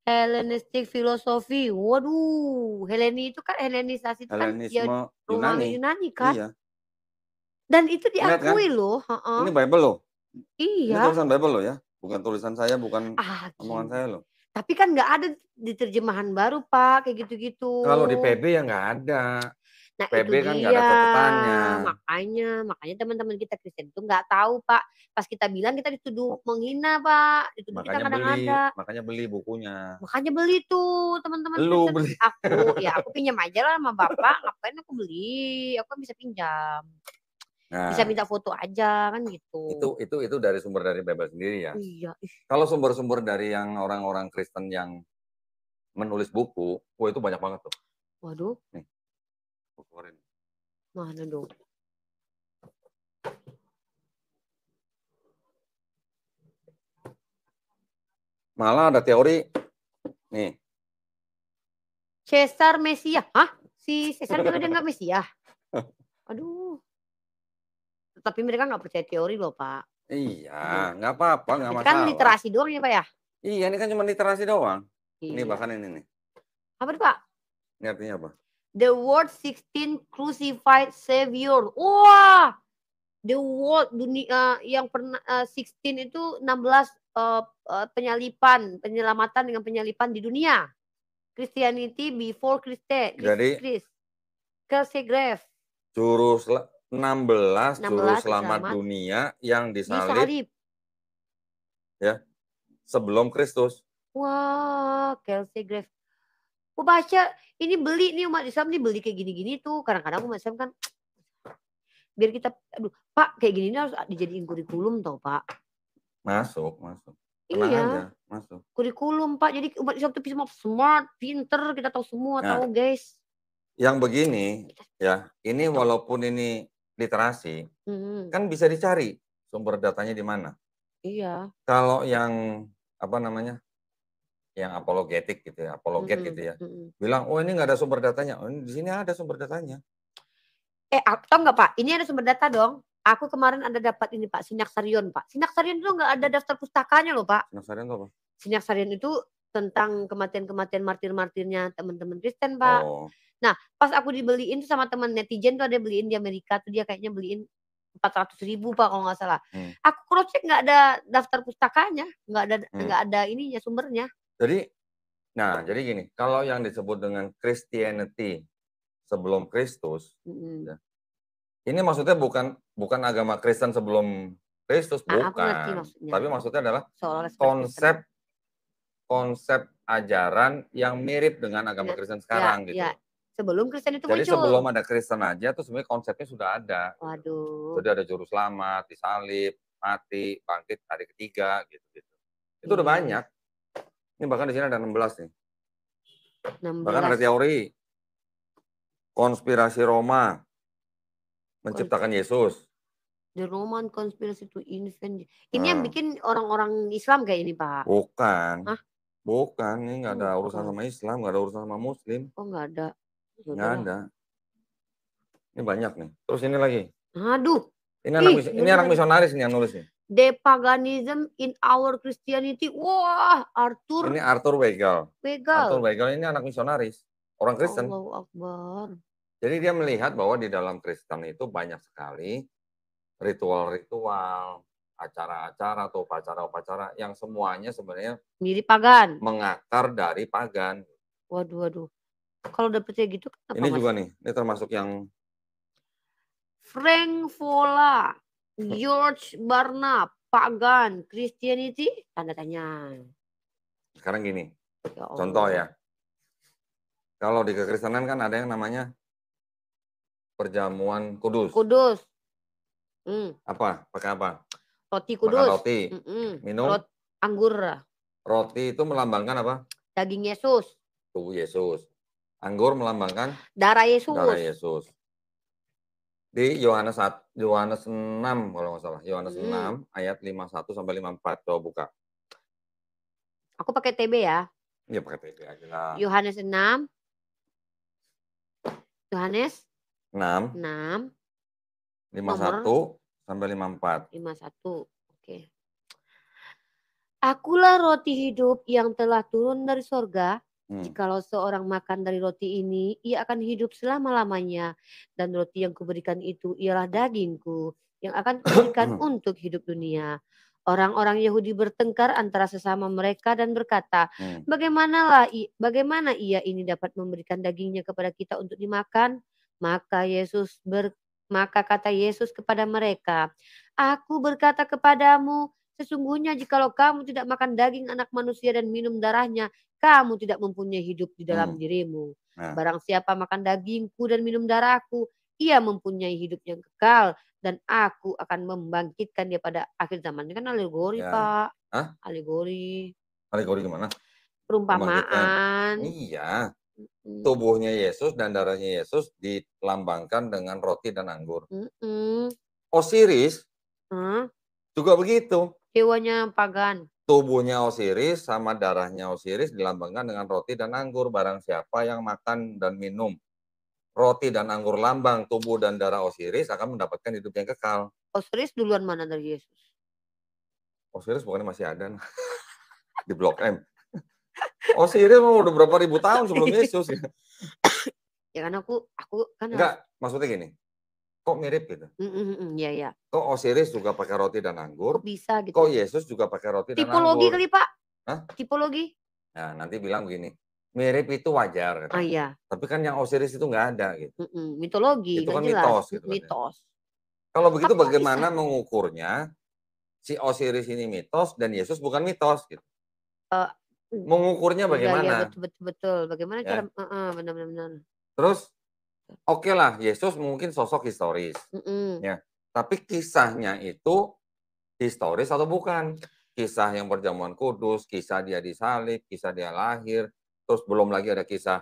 Hellenistic philosophy. Waduh, Heleni itu kan Helenisasi itu kan Helenisme Yunani kan? Iya. Dan itu diakui kan? loh. Ini Bible loh. Iya. Ini tulisan Bible loh ya. Bukan tulisan saya, bukan omongan saya loh. Tapi kan nggak ada di terjemahan baru Pak, kayak gitu-gitu. Kalau di PB ya nggak ada. Nah PB itu kan nggak ada dia, catatannya. makanya teman-teman kita Kristen tuh nggak tahu Pak. Pas kita bilang kita dituduh menghina Pak, dituduh kita ngada-ngada. Makanya beli bukunya. Makanya beli tuh teman-teman Lu Kristen. beli. Aku pinjam aja lah sama bapak, ngapain aku beli? Aku kan bisa pinjam. Bisa Nah, minta foto aja kan gitu. itu dari sumber dari Bible sendiri ya. Iya, Kalau sumber-sumber dari yang orang-orang Kristen yang menulis buku, itu banyak banget tuh. waduh, Nih, aku keluarin. mana dong? Malah ada teori nih. Caesar Mesias. Hah? Si Caesar juga dia nggak Mesias? Aduh. Tapi mereka nggak percaya teori loh Pak. Iya, nggak apa-apa, nggak Itu kan masalah. literasi doang ya Pak ya? Iya, ini kan cuma literasi doang. Ini Iya. bahkan ini nih. Apa tuh Pak? Ini artinya apa? The word 16 crucified savior. Wah, the word dunia yang pernah 16 itu 16 penyalipan, penyelamatan dengan penyalipan di dunia. Christianity before Jadi Christ. juru 16 juru 16 selamat dunia yang disalib disalib. ya sebelum Kristus. Wah, Kelsey Grave. Aku baca ini beli nih umat Islam nih beli kayak gini-gini tuh. Kadang-kadang umat Islam kan biar kita aduh Pak kayak gini harus dijadiin kurikulum tau Pak. Masuk. Tenang aja, masuk. Kurikulum Pak. Jadi umat Islam tuh semua smart, pinter, kita tahu semua tahu guys. Yang begini ya, ini walaupun ini literasi, kan bisa dicari sumber datanya di mana. Iya. Kalau yang apa namanya? Yang apologetik gitu ya, apologet gitu ya. Bilang, "Oh, ini nggak ada sumber datanya." Oh, ini di sini ada sumber datanya. Tahu nggak Pak? Ini ada sumber data dong. Aku kemarin ada dapat ini Pak, Sinaksarion Pak. Sinaksarion itu nggak ada daftar pustakanya loh Pak. Sinaksarion itu apa? Sinaksarion itu tentang kematian-kematian martir-martirnya teman-teman Kristen Pak. Oh. Nah pas aku dibeliin tuh sama teman netizen tuh ada beliin di Amerika tuh dia kayaknya beliin 400.000 Pak kalau nggak salah. Aku cross check nggak ada daftar pustakanya, nggak ada ininya sumbernya. Jadi gini, kalau yang disebut dengan Christianity sebelum Kristus, ya, ini maksudnya bukan agama Kristen sebelum Kristus, bukan. Tapi maksudnya adalah konsep ajaran yang mirip dengan agama Kristen sekarang gitu. Ya. Sebelum Kristen itu Jadi muncul. sebelum ada Kristen aja tuh sebenarnya konsepnya sudah ada. Waduh. Jadi ada juru selamat, disalib, mati, bangkit hari ketiga gitu. Itu udah banyak. Ini bahkan di sini ada 16 nih. 16. Bahkan ada teori konspirasi Roma menciptakan Yesus. The Roman conspiracy to invent. Ini yang bikin orang-orang Islam kayak ini Pak? Bukan. Hah? Bukan, ini nggak ada urusan sama Islam, nggak ada urusan sama Muslim. Oh nggak ada? Nggak ada. Ini banyak nih. Terus ini lagi. Aduh. Ini anak misionaris nih yang nulis nih. The paganism in our Christianity. Wah, Ini Arthur Weigel. Arthur Weigel ini anak misionaris, orang Kristen. Allahu Akbar. Jadi dia melihat bahwa di dalam Kristen itu banyak sekali ritual-ritual, acara-acara atau upacara-upacara yang semuanya sebenarnya mirip pagan, mengakar dari pagan. Waduh. Kalau udah percaya gitu kenapa ini juga nih, ini termasuk yang Frank Vola, George Barna, pagan, Christianity, tanda tanya. Sekarang gini, contoh ya. Kalau di kekristenan kan ada yang namanya perjamuan kudus. Apa? Pakai apa? Roti kudus. Makan roti. Minum? Anggur. Roti itu melambangkan apa? Daging Yesus. Tubuh Yesus. Anggur melambangkan? Darah Yesus. Darah Yesus. Di Yohanes 6 kalau nggak salah. Yohanes 6 ayat 51 sampai 54. Coba buka. Aku pakai TB ya. Iya pakai TB aja lah. Yohanes 6. Yohanes 6. 51 sampai 54. 51. Oke. Akulah roti hidup yang telah turun dari sorga. Jikalau seorang makan dari roti ini, ia akan hidup selama-lamanya. Dan roti yang kuberikan itu ialah dagingku yang akan kuberikan untuk hidup dunia. Orang-orang Yahudi bertengkar antara sesama mereka dan berkata, bagaimana ia ini dapat memberikan dagingnya kepada kita untuk dimakan? Maka maka kata Yesus kepada mereka, "Aku berkata kepadamu, sesungguhnya jikalau kamu tidak makan daging anak manusia dan minum darahnya, kamu tidak mempunyai hidup di dalam dirimu. Nah, Barang siapa makan dagingku dan minum darahku, ia mempunyai hidup yang kekal dan aku akan membangkitkan dia pada akhir zaman." Ini kan alegori, ya. Pak. Hah? Alegori, Alegori gimana? Membangkitkan. perumpamaan. Iya, Mhm, tubuhnya Yesus dan darahnya Yesus dilambangkan dengan roti dan anggur. mhm. Osiris Heeh, juga begitu. hewanya pagan. Tubuhnya Osiris sama darahnya Osiris dilambangkan dengan roti dan anggur. Barang siapa yang makan dan minum roti dan anggur lambang tubuh dan darah Osiris akan mendapatkan hidup yang kekal. Osiris duluan mana dari Yesus? Osiris bukannya masih ada di Blok M. Osiris mau udah berapa ribu tahun sebelum Yesus. Ya kan aku kan harus. Enggak, maksudnya gini, kok mirip gitu? Iya iya. Kok Osiris juga pakai roti dan anggur? Kok bisa Kok gitu? Yesus juga pakai roti dan Tipologi anggur? kali, Pak? Hah? Tipologi? Nah, nanti bilang begini, mirip itu wajar Ah, katanya. iya, Tapi kan yang Osiris itu nggak ada gitu. mitologi, Itu nggak kan jelas, mitos gitu katanya. mitos. Kalau begitu Tapi kok bisa? bagaimana mengukurnya si Osiris ini mitos dan Yesus bukan mitos gitu? Eee, mmm, Mengukurnya iya iya, bagaimana? betul betul betul. Bagaimana cara Ya. heeh, benar benar benar. Terus oke lah Yesus mungkin sosok historis. Mhm. Ya. Tapi kisahnya itu historis atau bukan? Kisah yang perjamuan kudus, kisah dia disalib, kisah dia lahir, terus belum lagi ada kisah,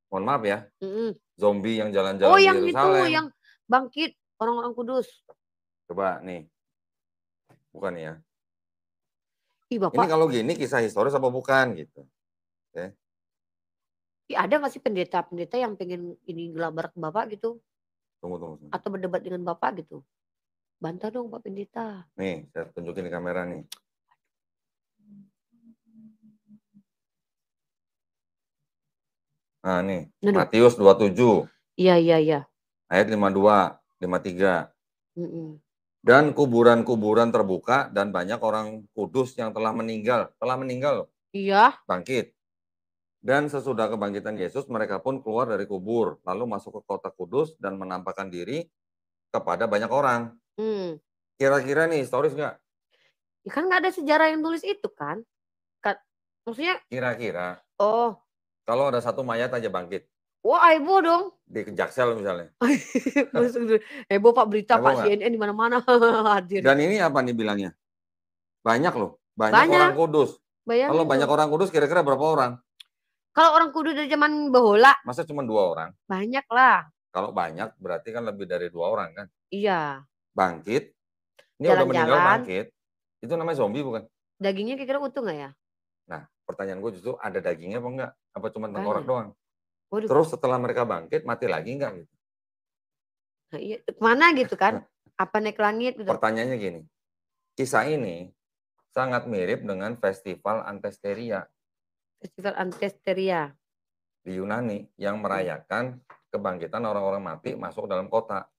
mohon maaf ya, Mhm. zombie yang Oh, jalan-jalan di yang itu, Yerusalem. yang bangkit orang-orang kudus. Coba nih, bukan ya. Ih, Ini Bapak, kalau gini kisah historis apa bukan gitu. Oke. ih, ada nggak sih pendeta-pendeta yang pengen ini gelabrak Bapak gitu? Tunggu, tunggu, tunggu. Atau berdebat dengan Bapak gitu? "Bantah dong Pak Pendeta." Nih, saya tunjukin di kamera nih. Nah, nih, Aduh, Matius 27 iya iya iya. ayat 52, 53. Mhm. Dan kuburan-kuburan terbuka dan banyak orang kudus yang telah meninggal Iya? bangkit. Dan sesudah kebangkitan Yesus, mereka pun keluar dari kubur, lalu masuk ke kota kudus dan menampakkan diri kepada banyak orang. Mmm. Kira-kira nih, historis nggak? Ya kan nggak ada sejarah yang tulis itu kan? Maksudnya Kira-kira oh, kalau ada satu mayat aja bangkit, wah heboh dong. di Jaksel misalnya, Masuk heboh Pak, berita heboh Pak, nggak? CNN di mana-mana hadir. Dan ini apa nih bilangnya? Banyak loh, banyak orang Banyak, kudus. Kalau bayangin banyak tuh. orang kudus kira-kira berapa orang? Kalau orang Kudus dari zaman Bahola, Masa cuma 2 orang? banyak lah. Kalau banyak berarti kan lebih dari 2 orang kan? Iya, Bangkit, ini udah meninggal jalan-jalan, bangkit, itu namanya zombie bukan? dagingnya kira-kira utuh nggak ya? Nah, pertanyaan gue justru ada dagingnya apa enggak? Apa cuma tengkorak Makanya. doang? Waduh, Terus setelah mereka bangkit, mati lagi enggak gitu? nah iya, ke mana gitu kan? Apa naik langit gitu? Pertanyaannya gini, kisah ini sangat mirip dengan festival Antesteria Festival Antesteria. di Yunani yang Mmm. merayakan kebangkitan orang-orang mati masuk dalam kota.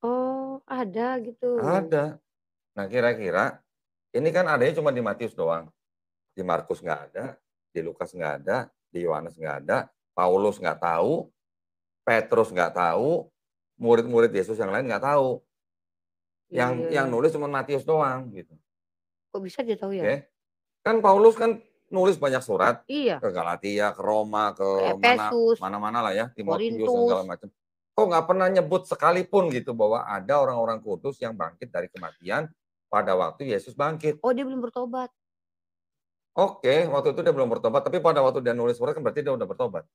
Oh, ada gitu. Ada. Nah, kira-kira ini kan adanya cuma di Matius doang. Di Markus nggak ada, di Lukas nggak ada, di Yohanes nggak ada, Paulus nggak tahu, Petrus nggak tahu, murid-murid Yesus yang lain nggak tahu. Iya iya Yang iya. nulis cuma Matius doang gitu. Kok bisa dia tahu ya? Oke. Kan Paulus kan nulis banyak surat Iya, ke Galatia, ke Roma, ke ke mana Efesus, mana-mana lah ya, Timotius dan Korintus. segala macam. Kok nggak pernah nyebut sekalipun gitu bahwa ada orang-orang kudus yang bangkit dari kematian pada waktu Yesus bangkit. Oh, dia belum bertobat. Oke, waktu itu dia belum bertobat, tapi pada waktu dia nulis surat kan berarti dia udah bertobat.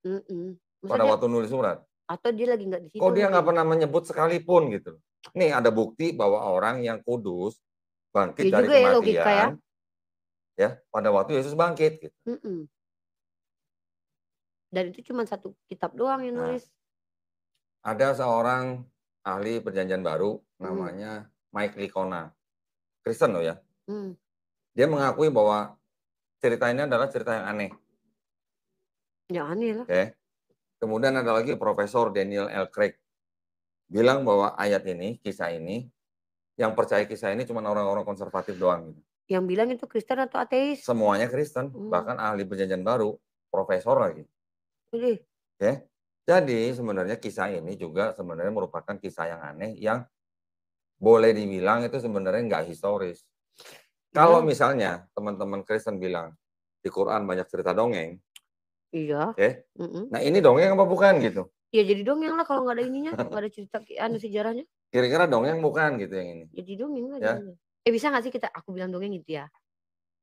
Mhm. Pada Maksudnya waktu nulis surat. atau dia lagi nggak di Kok situ dia nggak mungkin? pernah menyebut sekalipun gitu. Nih ada bukti bahwa orang yang kudus bangkit Iya dari juga ya logika ya. kematian ya pada waktu Yesus bangkit gitu. Mhm. Dan itu cuma satu kitab doang yang Nah, nulis. ada seorang ahli perjanjian baru Mhm. namanya Mike Licona. Kristen loh ya. Mmm. Dia mengakui bahwa cerita ini adalah cerita yang aneh. Ya aneh lah. Oke. Kemudian ada lagi Profesor Daniel L. Craig bilang bahwa ayat ini, kisah ini, yang percaya kisah ini cuma orang-orang konservatif doang gitu. Yang bilang itu Kristen atau ateis? Semuanya Kristen, Mmm. bahkan ahli perjanjian baru, profesor lagi. Widih. Oke. Jadi sebenarnya kisah ini juga sebenarnya merupakan kisah yang aneh yang boleh dibilang itu sebenarnya nggak historis. Kalau Iya, misalnya teman-teman Kristen bilang di Quran banyak cerita dongeng, iya. oke. Mhm. Nah ini dongeng apa bukan gitu? Ya jadi dongeng lah kalau nggak ada ininya, nggak ada cerita sejarahnya. Kira-kira dongeng bukan gitu yang ini, Jadi dongeng lah ya? jadinya. Bisa nggak sih aku bilang dongeng gitu ya?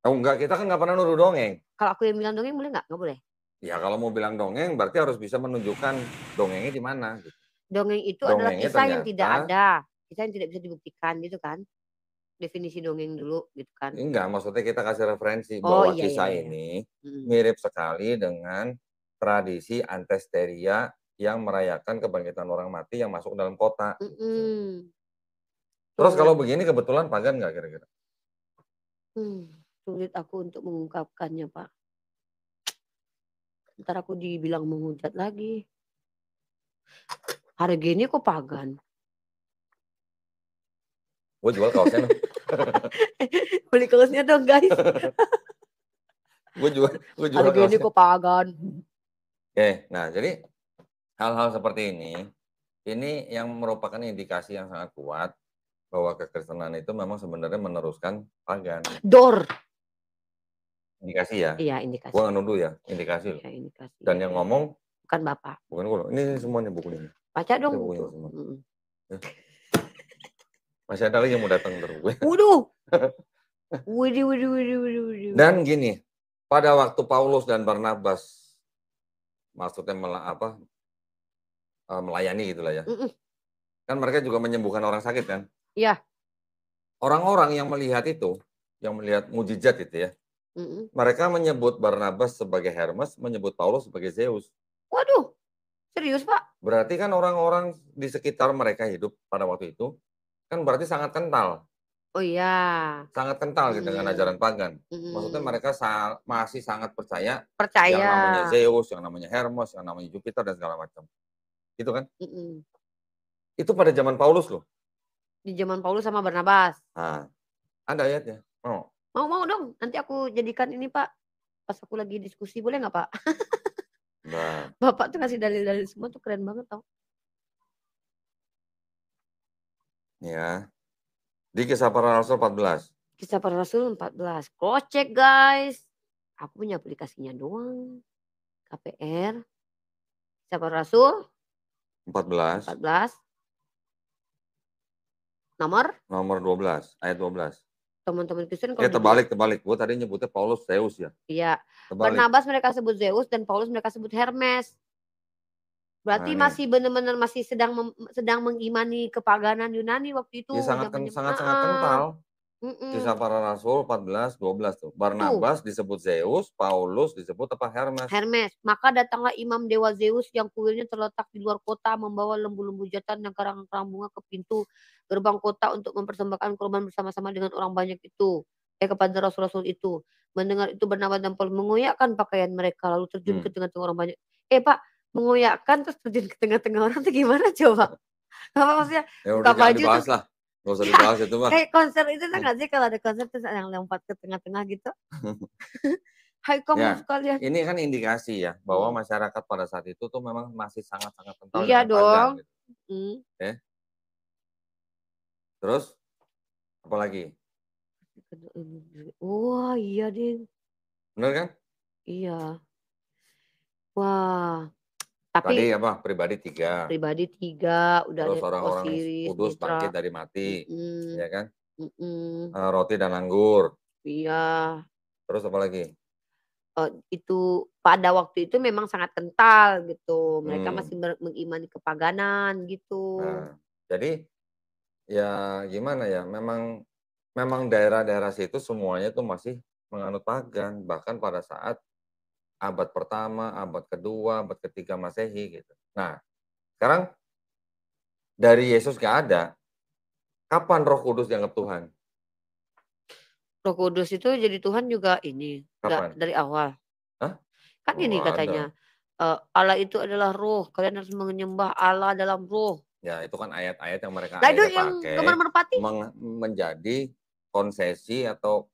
Oh enggak, kita kan nggak pernah nuduh dongeng. Kalau aku yang bilang dongeng boleh nggak? Nggak boleh? Ya kalau mau bilang dongeng berarti harus bisa menunjukkan dongengnya di mana gitu. Dongeng itu adalah Dongengnya kisah yang tidak ternyata ada, kisah yang tidak bisa dibuktikan gitu kan. Definisi dongeng dulu gitu kan. enggak, maksudnya kita kasih referensi Oh, bahwa iya iya kisah iya. ini Mhm. mirip sekali dengan tradisi Antesteria yang merayakan kebangkitan orang mati yang masuk dalam kota. Mhm. Terus Tuh, kalau begini kebetulan pagan nggak kira-kira? hmm, sulit aku untuk mengungkapkannya, Pak. Entar aku dibilang menghujat lagi. Hari gini kok pagan? Gue jual kaosnya noh. Beli kaosnya dong, guys. Gue Hari jual gini kaosnya. kok pagan? Oke, nah jadi hal-hal seperti ini yang merupakan indikasi yang sangat kuat bahwa kekristenan itu memang sebenarnya meneruskan pagan. Dor. Indikasi ya. Iya, Gue indikasi. nggak nuduh ya, indikasi loh. Iya, indikasi. Dan Iya, yang iya. ngomong Bukan Bapak. bukan gue loh. Ini semuanya bukunya. Baca Ini dong bukunya tuh. semua. Mhm. Ya. Masih ada lagi yang mau datang ntar gue. Waduh. Widih widih widih widih widih widih. Dan gini, pada waktu Paulus dan Barnabas maksudnya melayani gitulah ya. Mhm. Kan mereka juga menyembuhkan orang sakit kan. Iya. Orang-orang yang melihat itu, yang melihat mujizat itu ya, Mhm. mereka menyebut Barnabas sebagai Hermes, menyebut Paulus sebagai Zeus. Waduh, serius, Pak? Berarti kan orang-orang di sekitar mereka hidup pada waktu itu, kan berarti Oh iya. sangat kental gitu dengan Mhm. ajaran pagan. Maksudnya Mhm. mereka masih sangat percaya yang Percaya. namanya Zeus, yang namanya Hermes, yang namanya Jupiter dan segala macam. Gitu kan? Mhm. Itu pada zaman Paulus loh. Di zaman Paulus sama Barnabas. Nah, ada ayatnya. Oh, Mau dong, nanti aku jadikan ini, Pak, pas aku lagi diskusi, boleh nggak, Pak? nah, Bapak tuh kasih dalil-dalil semua tuh keren banget tau. ya. Di Kisah Para Rasul 14. Kisah Para Rasul 14. Cross check, guys. Aku punya aplikasinya doang. KPR. Kisah Para Rasul 14 14. Nomor nomor 12, ayat 12. teman-teman Kristen kalau Terbalik. Gue tadi nyebutnya Paulus Zeus ya. iya. Terbalik. Barnabas mereka sebut Zeus dan Paulus mereka sebut Hermes. Nah, Berarti nih. masih benar-benar masih sedang mengimani kepaganan Yunani waktu itu Ya zaman-zaman sangat kental. Kisah mhm. Para Rasul 14, 12 tuh. Tuh, Barnabas disebut Zeus, Paulus disebut apa Hermes. Hermes. Maka datanglah imam dewa Zeus yang kuilnya terletak di luar kota membawa lembu-lembu jantan dan karang-karang bunga ke pintu gerbang kota untuk mempersembahkan korban bersama-sama dengan orang banyak itu. Kepada rasul-rasul itu. Mendengar itu Barnabas dan Paulus mengoyakkan pakaian mereka lalu terjun ke tengah-tengah orang banyak. Pak, mengoyakkan terus terjun ke tengah-tengah orang itu gimana coba? Apa maksudnya Ya buka udah jangan baju dibahas terus lah. Gak usah dibahas itu mah. kayak konser itu tuh nggak sih kalau ada konser terus ada yang lompat ke tengah-tengah gitu? Hai kamu Ya, sekalian. ini kan indikasi ya bahwa Hmm. masyarakat pada saat itu tuh memang masih sangat-sangat kental Iya dengan dong. pagan gitu. Hmm. Ya. Terus apa lagi? Wah iya deh. Bener kan? Iya. Wah. Tadi Tapi apa? Pribadi 3. pribadi 3 udah Terus ada orang-orang Osiris, kudus Mitra. bangkit dari mati, Mm-mm. ya kan? Mm-mm. Roti dan anggur. Iya. Terus apa lagi? Itu pada waktu itu memang sangat kental gitu. Mereka Hmm. masih mengimani kepaganan gitu. Nah, jadi ya gimana ya? Memang daerah-daerah situ semuanya tuh masih menganut pagan, bahkan pada saat abad pertama, abad kedua, abad ketiga Masehi gitu. Nah, sekarang dari Yesus gak ada, kapan Roh Kudus dianggap Tuhan? Roh Kudus itu jadi Tuhan juga ini, nggak Kapan? dari awal. Hah? Kan Oh, ini nggak ada. katanya, Allah itu adalah roh, kalian harus menyembah Allah dalam roh. Ya, itu kan ayat-ayat yang mereka Lah itu akhirnya yang gambar pakai merpati? menjadi konsesi atau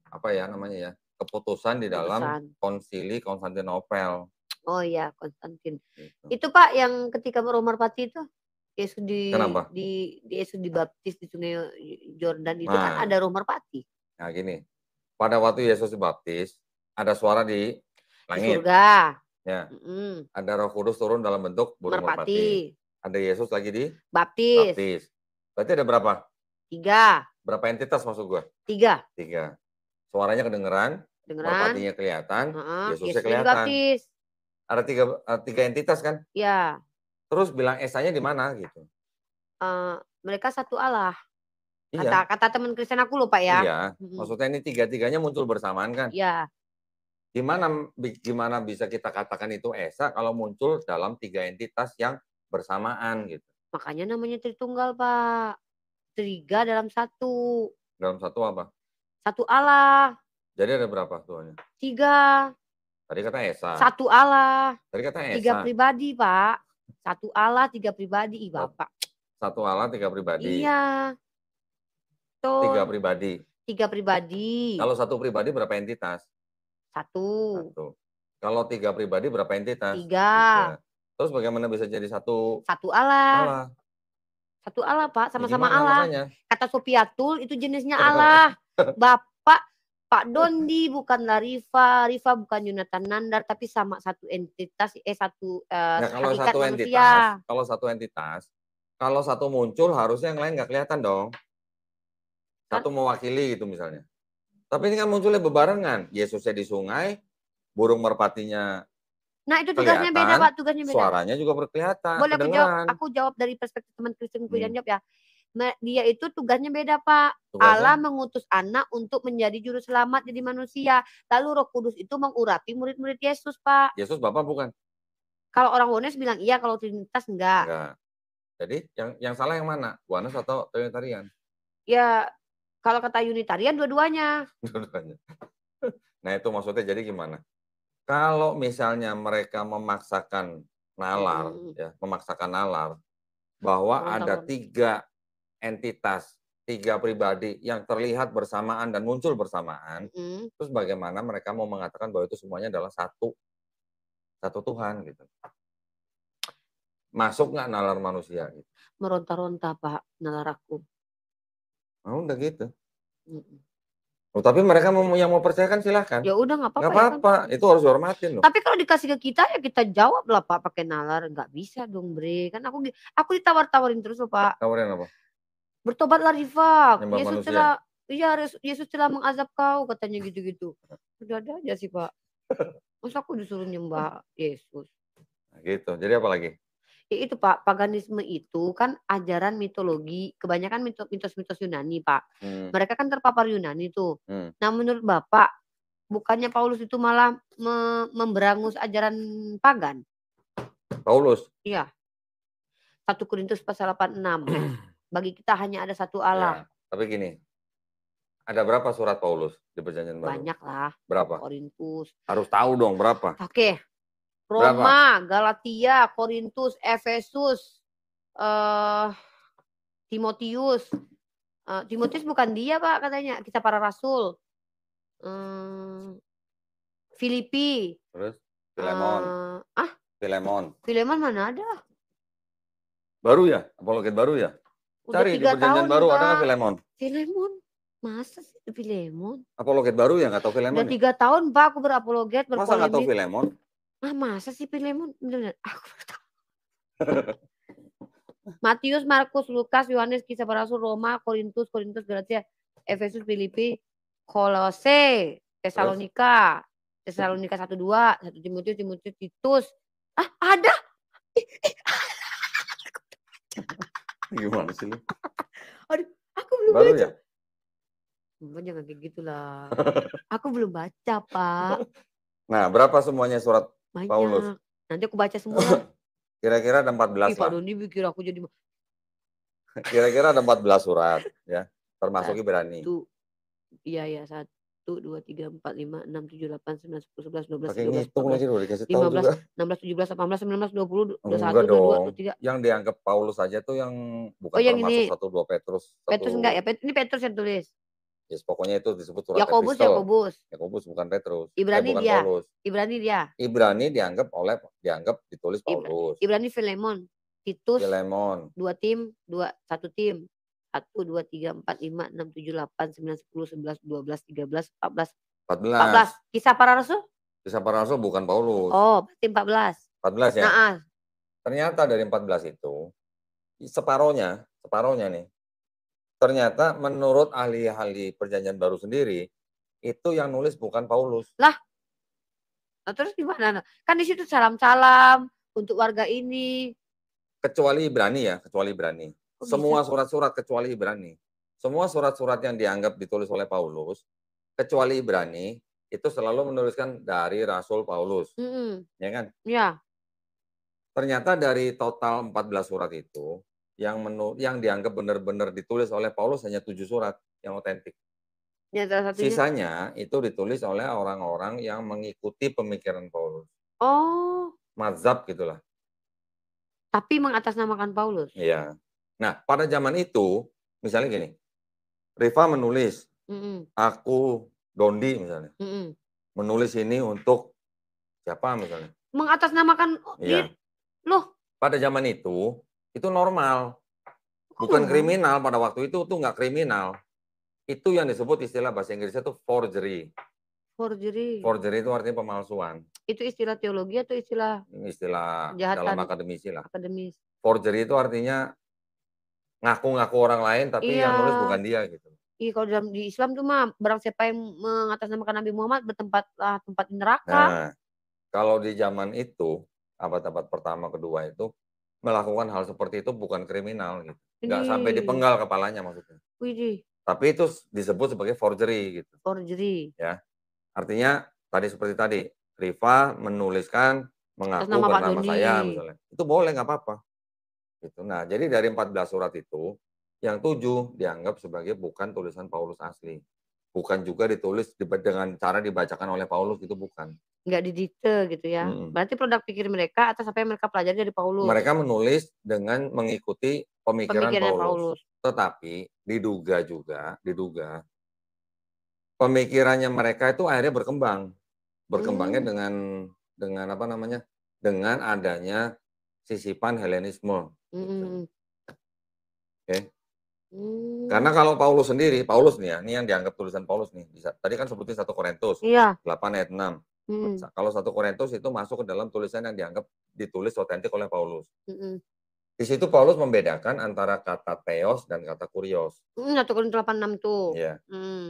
apa ya namanya ya, keputusan di dalam Keputusan. Konsili Konstantinopel. Oh iya, Konstantin. Gitu. Itu Pak yang ketika Roh Merpati itu Yesus Kenapa? Yesus dibaptis di Sungai Yordan itu kan Nah, ada Roh Merpati nah gini, pada waktu Yesus dibaptis, ada suara di di langit, surga. ya. Mm-mm. Ada Roh Kudus turun dalam bentuk burung merpati. Merpati, Ada Yesus lagi baptis, dibaptis. Berarti ada berapa? 3, Berapa entitas maksud gua? 3. 3. Suaranya kedengeran, Dengeran? merpatinya kelihatan, Yesusnya Yesusnya kelihatan. dibaptis. Ada tiga entitas kan? Ya, Terus bilang esanya di mana gitu. mereka satu Allah. Iya, Kata teman Kristen aku loh Pak ya. iya. Maksudnya ini tiga-tiganya muncul bersamaan kan? Ya, Gimana bisa kita katakan itu esa kalau muncul dalam 3 entitas yang bersamaan gitu. makanya namanya Tritunggal Pak. 3 dalam 1. Dalam satu apa? Satu Allah. Jadi ada berapa tuanya? 3. Tadi kata esa. Satu Allah. Tadi kata 3 esa. pribadi Pak. Satu Allah, 3 pribadi. Ih Bapak. Satu Allah, 3 pribadi. Iya. 3 Betul. pribadi. 3 pribadi. Kalau satu pribadi berapa entitas? 1. Kalau 3 pribadi berapa entitas? 3. Terus bagaimana bisa jadi satu Allah? Allah? Satu Allah Pak, sama-sama Gimana Allah. makanya? Kata Sopiatul itu jenisnya Allah. Bapak, Pak Dondi bukanlah Rifa, Rifa bukan Yonatan Nandar, tapi sama satu entitas, Nah, kalau hakikat satu manusia. entitas, kalau satu muncul harusnya yang lain nggak kelihatan dong. Satu mewakili gitu misalnya. Tapi ini kan munculnya bebarengan. Yesusnya di sungai, burung merpatinya Nah itu tugasnya beda Pak, tugasnya beda. Suaranya juga berkelihatan, Boleh kedengeran. aku jawab dari perspektif teman Kristen jawab ya. Dia itu tugasnya beda Pak. Tugasnya? Allah mengutus anak untuk menjadi juru selamat jadi manusia. Lalu Roh Kudus itu mengurapi murid-murid Yesus Pak. Yesus Bapak bukan? Kalau orang Wones bilang iya, kalau Trinitas enggak. Jadi yang salah yang mana? Wones atau Trinitarian? Ya kalau kata Unitarian dua-duanya. Nah itu maksudnya jadi gimana? Kalau misalnya mereka memaksakan nalar, bahwa ada 3 entitas, 3 pribadi yang terlihat bersamaan dan muncul bersamaan, terus bagaimana mereka mau mengatakan bahwa itu semuanya adalah satu Tuhan gitu? Masuk nggak nalar manusia? Gitu? Meronta-ronta Pak, nalar aku. Oh, udah gitu. Oh, tapi mereka yang mau percaya kan silahkan. Ya udah nggak apa-apa. Nggak apa-apa, ya kan? Itu harus dihormatin loh. Tapi kalau dikasih ke kita ya kita jawab lah Pak pakai nalar. Nggak bisa dong Bre. Kan aku ditawar-tawarin terus loh Pak. Tawarin apa? Bertobatlah Rifa. Yesus telah mengazab kau katanya gitu-gitu. Udah ada aja sih Pak. Masa aku disuruh nyembah Yesus. Nah, gitu. Jadi apa lagi? Ya itu Pak, paganisme itu kan ajaran mitologi, kebanyakan mitos-mitos Yunani Pak. Mereka kan terpapar Yunani tuh. Nah menurut Bapak, bukannya Paulus itu malah memberangus ajaran pagan? Paulus? Iya. 1 Korintus pasal 86. Bagi kita hanya ada satu Allah. Ya, tapi gini, ada berapa surat Paulus di Perjanjian Baru? Banyak lah. Berapa? Korintus. Harus tahu dong berapa. Oke. Roma, Galatia, Korintus, Efesus, Timotius. Timotius bukan dia Pak katanya, kisah para rasul. Filipi. Terus Filemon. Filemon mana ada? Baru ya? Apologet baru ya? Udah Cari di 3 Perjanjian tahun Baru Pak. ada nggak Filemon? Filemon? Masa sih Filemon? Apologet baru ya nggak tahu Filemon? Udah 3 tahun Pak aku berapologet, berpolemik. Masa nggak tahu Filemon? Masa sih Filemon? Bener-bener aku tahu. Matius, Markus, Lukas, Yohanes, kisah para rasul, Roma, Korintus, Galatia, Efesus, Filipi, Kolose, Tesalonika 1-2, 1 Timotius, Titus. Ada. Gimana sih lu? Aduh, aku belum baru baca. Ya? Jangan kayak gitulah. Aku belum baca, Pak. Nah, berapa semuanya surat Banyak. Paulus? Nanti aku baca semua. Kira-kira ada 14 lah. Pak Doni pikir aku jadi... Kira-kira ada 14 surat, ya. Termasuk Ibrani. Iya, 1, 2, 3, 4, 5, 6, 7, 8, 9, 10, 11, 12, Pakai 13, ngitung lagi udah dikasih 15, tahu juga. 16, 17, 18, 19, 20, 21, Enggak 22, dong. 23. Yang dianggap Paulus aja tuh yang bukan yang termasuk ini. 1-2 Petrus. Petrus enggak ya? Ini Petrus yang tulis. Yes, pokoknya itu disebut surat Yakobus, epistle. Yakobus. Yakobus bukan Petrus. Ibrani Bukan dia. Paulus. Ibrani dia. Ibrani dianggap ditulis Paulus. Ibrani Filemon. Titus. Filemon. 2 tim, 1 tim. 1, 2, 3, 4, 5, 6, 7, 8, 9, 10, 11, 12, 13, 14. 14. Kisah para Rasul? Kisah para Rasul bukan Paulus. Oh, berarti 14. 14 ya? Nah, ternyata dari 14 itu, separohnya nih, ternyata menurut ahli-ahli perjanjian baru sendiri, itu yang nulis bukan Paulus. Lah, nah, terus gimana? Kan di situ salam-salam untuk warga ini. Kecuali Ibrani ya, kecuali Ibrani. Kok Semua bisa? surat-surat kecuali Ibrani. Semua surat-surat yang dianggap ditulis oleh Paulus, kecuali Ibrani, itu selalu menuliskan dari Rasul Paulus. Ya kan? Ya. Ternyata dari total 14 surat itu, yang dianggap benar-benar ditulis oleh Paulus hanya 7 surat yang otentik. Ya, salah satunya. Sisanya itu ditulis oleh orang-orang yang mengikuti pemikiran Paulus. Oh. Mazhab gitulah. Tapi mengatasnamakan Paulus. Iya. Nah, pada zaman itu, misalnya gini, Rifa menulis, aku Dondi misalnya, menulis ini untuk siapa misalnya. Mengatasnamakan Iya. Loh. Pada zaman itu normal. Bukan kriminal pada waktu itu tuh nggak kriminal. Itu yang disebut istilah bahasa Inggrisnya tuh forgery. Forgery. Forgery itu artinya pemalsuan. Itu istilah teologi atau istilah? Istilah kejahatan dalam akademisi lah. Akademis. Forgery itu artinya ngaku-ngaku orang lain tapi yang nulis bukan dia gitu. Iya, kalau di Islam tuh mah barang siapa yang mengatasnamakan Nabi Muhammad tempat di neraka. Nah, kalau di zaman itu, abad-abad pertama kedua itu melakukan hal seperti itu bukan kriminal gitu. Nggak sampai dipenggal kepalanya maksudnya. Widih. Tapi itu disebut sebagai forgery gitu. Forgery. Ya. Artinya tadi seperti tadi, Rifa menuliskan mengaku bernama saya misalnya. Itu boleh nggak apa-apa. Gitu. Nah, jadi dari 14 surat itu, yang 7 dianggap sebagai bukan tulisan Paulus asli. Bukan juga ditulis dengan cara dibacakan oleh Paulus, itu bukan. Nggak didikte gitu ya. Berarti produk pikir mereka atas apa yang mereka pelajari dari Paulus. Mereka menulis dengan mengikuti pemikiran Paulus. Tetapi diduga pemikirannya mereka itu akhirnya berkembang. Berkembangnya dengan apa namanya? Dengan adanya sisipan Helenisme. Oke. Karena kalau Paulus sendiri, Paulus nih ya, ini yang dianggap tulisan Paulus nih. Tadi kan sebutin 1 Korintus 8 ayat 6. Kalau 1 Korintus itu masuk ke dalam tulisan yang dianggap ditulis otentik oleh Paulus. Di situ Paulus membedakan antara kata theos dan kata kurios. 1 Korintus 8:6 tuh. Ya.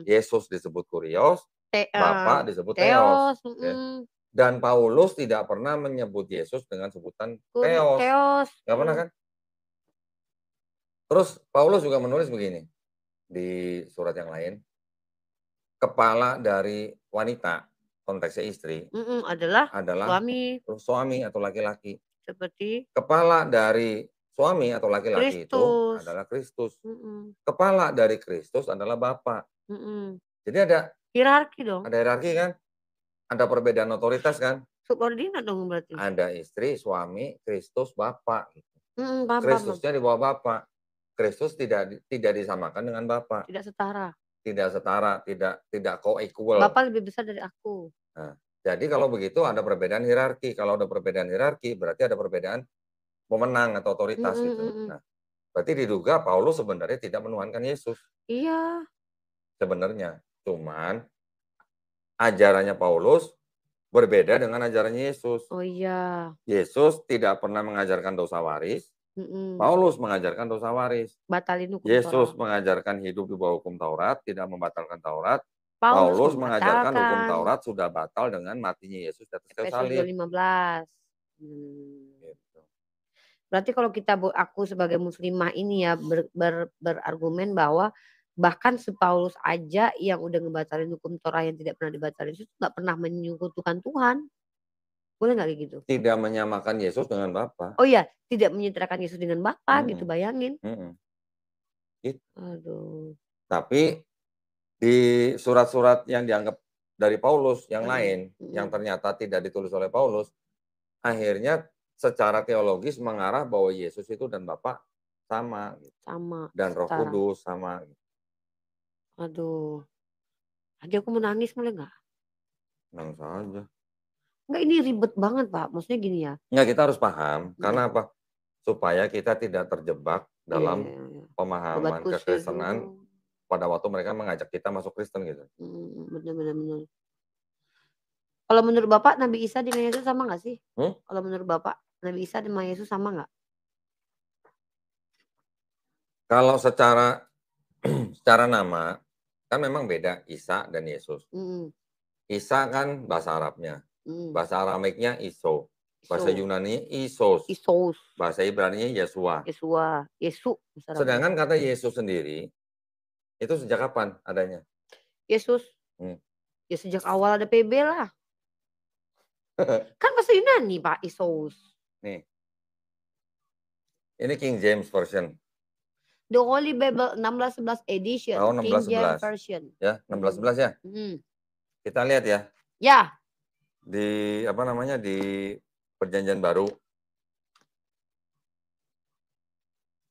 Yesus disebut kurios, Bapa disebut theos. Dan Paulus tidak pernah menyebut Yesus dengan sebutan theos. Nggak pernah kan? Terus Paulus juga menulis begini di surat yang lain. Kepala dari wanita, konteksnya istri, adalah suami atau laki-laki. Seperti kepala dari suami atau laki-laki itu adalah Kristus. Kepala dari Kristus adalah Bapa. Jadi ada hierarki dong. Ada hierarki kan? Ada perbedaan otoritas kan? Subordinat dong berarti. Ada istri, suami, Kristus, Bapa. Kristusnya di bawah Bapa. Kristus tidak disamakan dengan Bapa. Tidak setara. Tidak co-equal. Bapa lebih besar dari aku. Nah, jadi kalau begitu ada perbedaan hierarki. Kalau ada perbedaan hierarki, berarti ada perbedaan pemenang atau otoritas gitu. Nah, berarti diduga Paulus sebenarnya tidak menuhankan Yesus. Iya. Sebenarnya, cuman ajarannya Paulus berbeda dengan ajarannya Yesus. Oh iya. Yesus tidak pernah mengajarkan dosa waris. Paulus mengajarkan dosa waris. Batalin hukum Yesus Taurat. mengajarkan hidup di bawah hukum Taurat, tidak membatalkan Taurat. Paulus mengajarkan hukum Taurat sudah batal dengan matinya Yesus di atas kayu salib. 15. Gitu. Berarti kalau aku sebagai muslimah ini ya berargumen bahwa bahkan Paulus aja yang udah ngebatalin hukum Taurat yang tidak pernah dibatalin itu nggak pernah menyekutukan Tuhan. Boleh nggak kayak gitu? Tidak menyamakan Yesus dengan Bapa. Oh iya, tidak menyetarakan Yesus dengan Bapa gitu, bayangin. Gitu. Aduh. Tapi di surat-surat yang dianggap dari Paulus yang lain, yang ternyata tidak ditulis oleh Paulus, akhirnya secara teologis mengarah bahwa Yesus itu dan Bapa sama. Sama. Dan Roh Kudus sama. Aduh. Tadi aku mau nangis boleh nggak? Nangis aja. Enggak, ini ribet banget, Pak. Maksudnya gini ya. Enggak, kita harus paham. Karena Hmm. apa? Supaya kita tidak terjebak Iya, dalam iya, iya. Sobat pemahaman kusir. kekristenan pada waktu mereka mengajak kita masuk Kristen gitu. Bener, bener, bener. Kalau menurut Bapak, Nabi Isa dengan Yesus sama nggak sih? Kalau menurut Bapak, Nabi Isa dengan Yesus sama nggak? Kalau secara nama, kan memang beda Isa dan Yesus. Isa kan bahasa Arabnya. Bahasa Aramiknya Iso. Bahasa Yunani Isos. Isos. Bahasa Ibraninya Yesua. Yesua. Yesu. Sedangkan kata Yesus sendiri, itu sejak kapan adanya? Yesus. Ya sejak awal ada PB lah. Kan bahasa Yunani, Pak, Isos. Nih. Ini King James Version. The Holy Bible 1611 edition. Oh, King James 1611. Version. Ya, 1611 ya. Kita lihat ya. Ya. Di apa namanya, di Perjanjian Baru.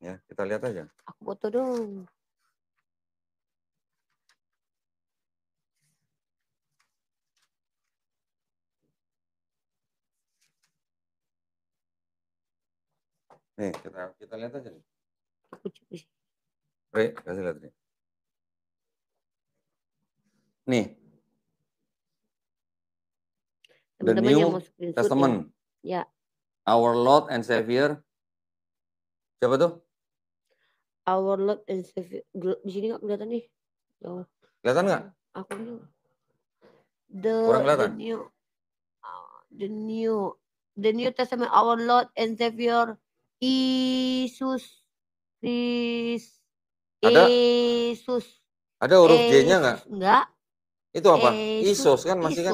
Ya, kita lihat aja. Aku foto dong. Nih, kita lihat aja nih. Aku curi. Ri, kasih lihat nih. Nih. The New Testament. Ya. Our Lord and Savior. Siapa tuh? Our Lord and Savior. Di sini nggak kelihatan nih. Jauh. Kelihatan nggak? Aku nih. Kurang kelihatan. The New Testament. Our Lord and Savior. Yesus Kristus. Yesus. Ada huruf J-nya nggak? Enggak. Itu apa? Isos kan masih kan?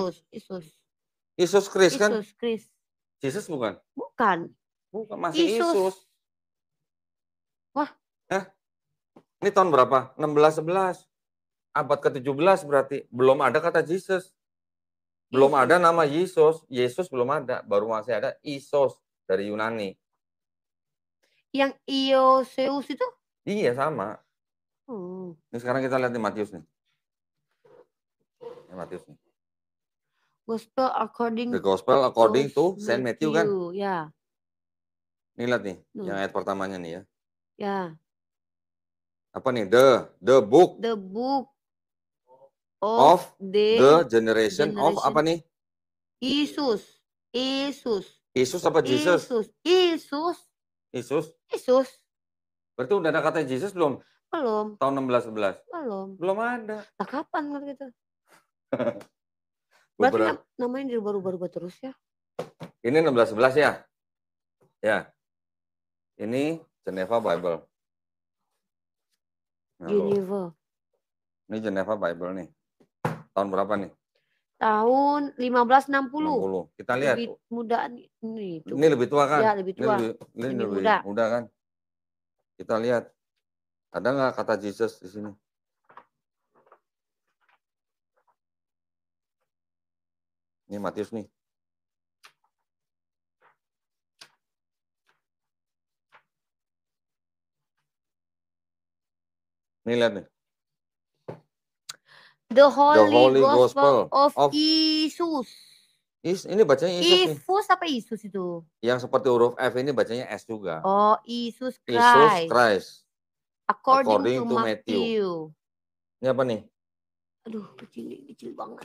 Yesus Kristus kan? Yesus bukan? Bukan. Bukan, masih Yesus. Wah. Ini tahun berapa? 1611. Abad ke-17 berarti. Belum ada kata Jesus. Belum ada nama Yesus. Yesus belum ada. Baru masih ada Isos dari Yunani. Yang Ioseus itu? Iya, sama. Ini sekarang kita lihat di Matius nih. Ini Matius nih. The Gospel according to Saint Matthew kan? Ya. Ini lihat nih, yang ayat pertamanya nih ya. Ya. Apa nih? The book. The book of the generation of apa nih? Yesus. Yesus apa Jesus? Yesus. Berarti udah ada kata Jesus belum? Belum. Tahun 1611? Belum ada. Nah, kapan gitu? Berarti namanya dirubah-rubah terus ya? Ini 1611 ya? Ya. Ini Geneva Bible. Geneva. Ini Geneva Bible nih. Tahun berapa nih? Tahun 1560. Kita lihat. Lebih muda nih. Ini lebih tua kan? Ya, lebih tua. Ini lebih muda kan? Kita lihat. Ada nggak kata Jesus di sini? Ini Matius nih. Ini lihat nih. The Holy Gospel of Yesus. Ini bacanya Yesus nih. Yesus apa Yesus itu? Yang seperti huruf F ini bacanya S juga. Oh, Yesus Christ. Yesus Christ. According to Matthew. Ini apa nih? Aduh, kecil banget.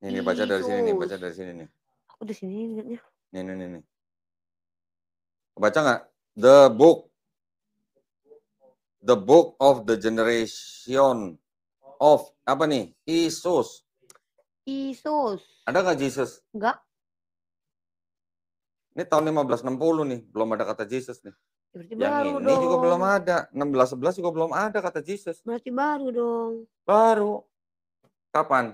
Ini baca dari sini nih, baca dari sini nih. Aku di sini lihatnya. Nih. Baca nggak? The book of the generation of apa nih? Yesus. Ada nggak Jesus? Enggak. Ini tahun 1560 nih, belum ada kata Jesus nih. Berarti yang baru ini dong. Juga belum ada. 1611 juga belum ada kata Jesus. Berarti baru dong. Baru. Kapan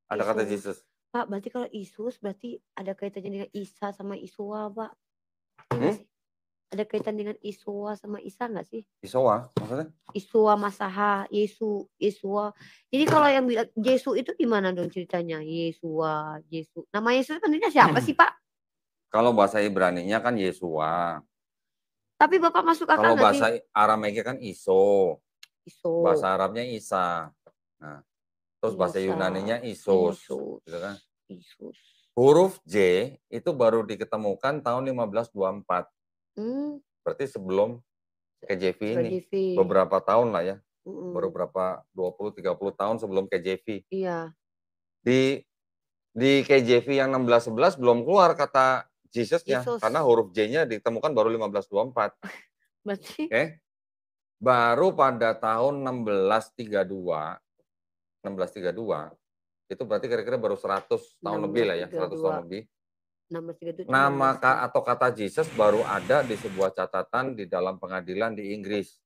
ada kata Jesus? Pak, berarti kalau Yesus berarti ada kaitannya dengan Isa sama Isua, Pak. Ada kaitan dengan Isua sama Isa nggak sih? Isua maksudnya? Isua Masaha, Isua. Jadi kalau yang bilang Yesus itu gimana dong ceritanya? Yesua. Nama Yesus sebenarnya siapa sih, Pak? Kalau bahasa Ibraninya kan Yesua. Tapi Bapak masuk akal nggak sih? Kalau bahasa Aramaiknya kan Iso. Iso. Bahasa Arabnya Isa. Nah, terus bahasa Isa. Yunaninya Isus. Isus. Gitu kan. Isus. Huruf J itu baru diketemukan tahun 1524. Berarti sebelum KJV ini. KJV. Beberapa tahun lah ya. Baru berapa 20-30 tahun sebelum KJV. Iya. Di KJV yang 1611 belum keluar kata Jesus-nya Yesus. karena huruf J-nya ditemukan baru 1524. Berarti Oke. Baru pada tahun 1632 itu berarti kira-kira baru 100 tahun lebih lah ya, 100 tahun lebih. 1632 Nama 16. atau kata Jesus baru ada di sebuah catatan di dalam pengadilan di Inggris.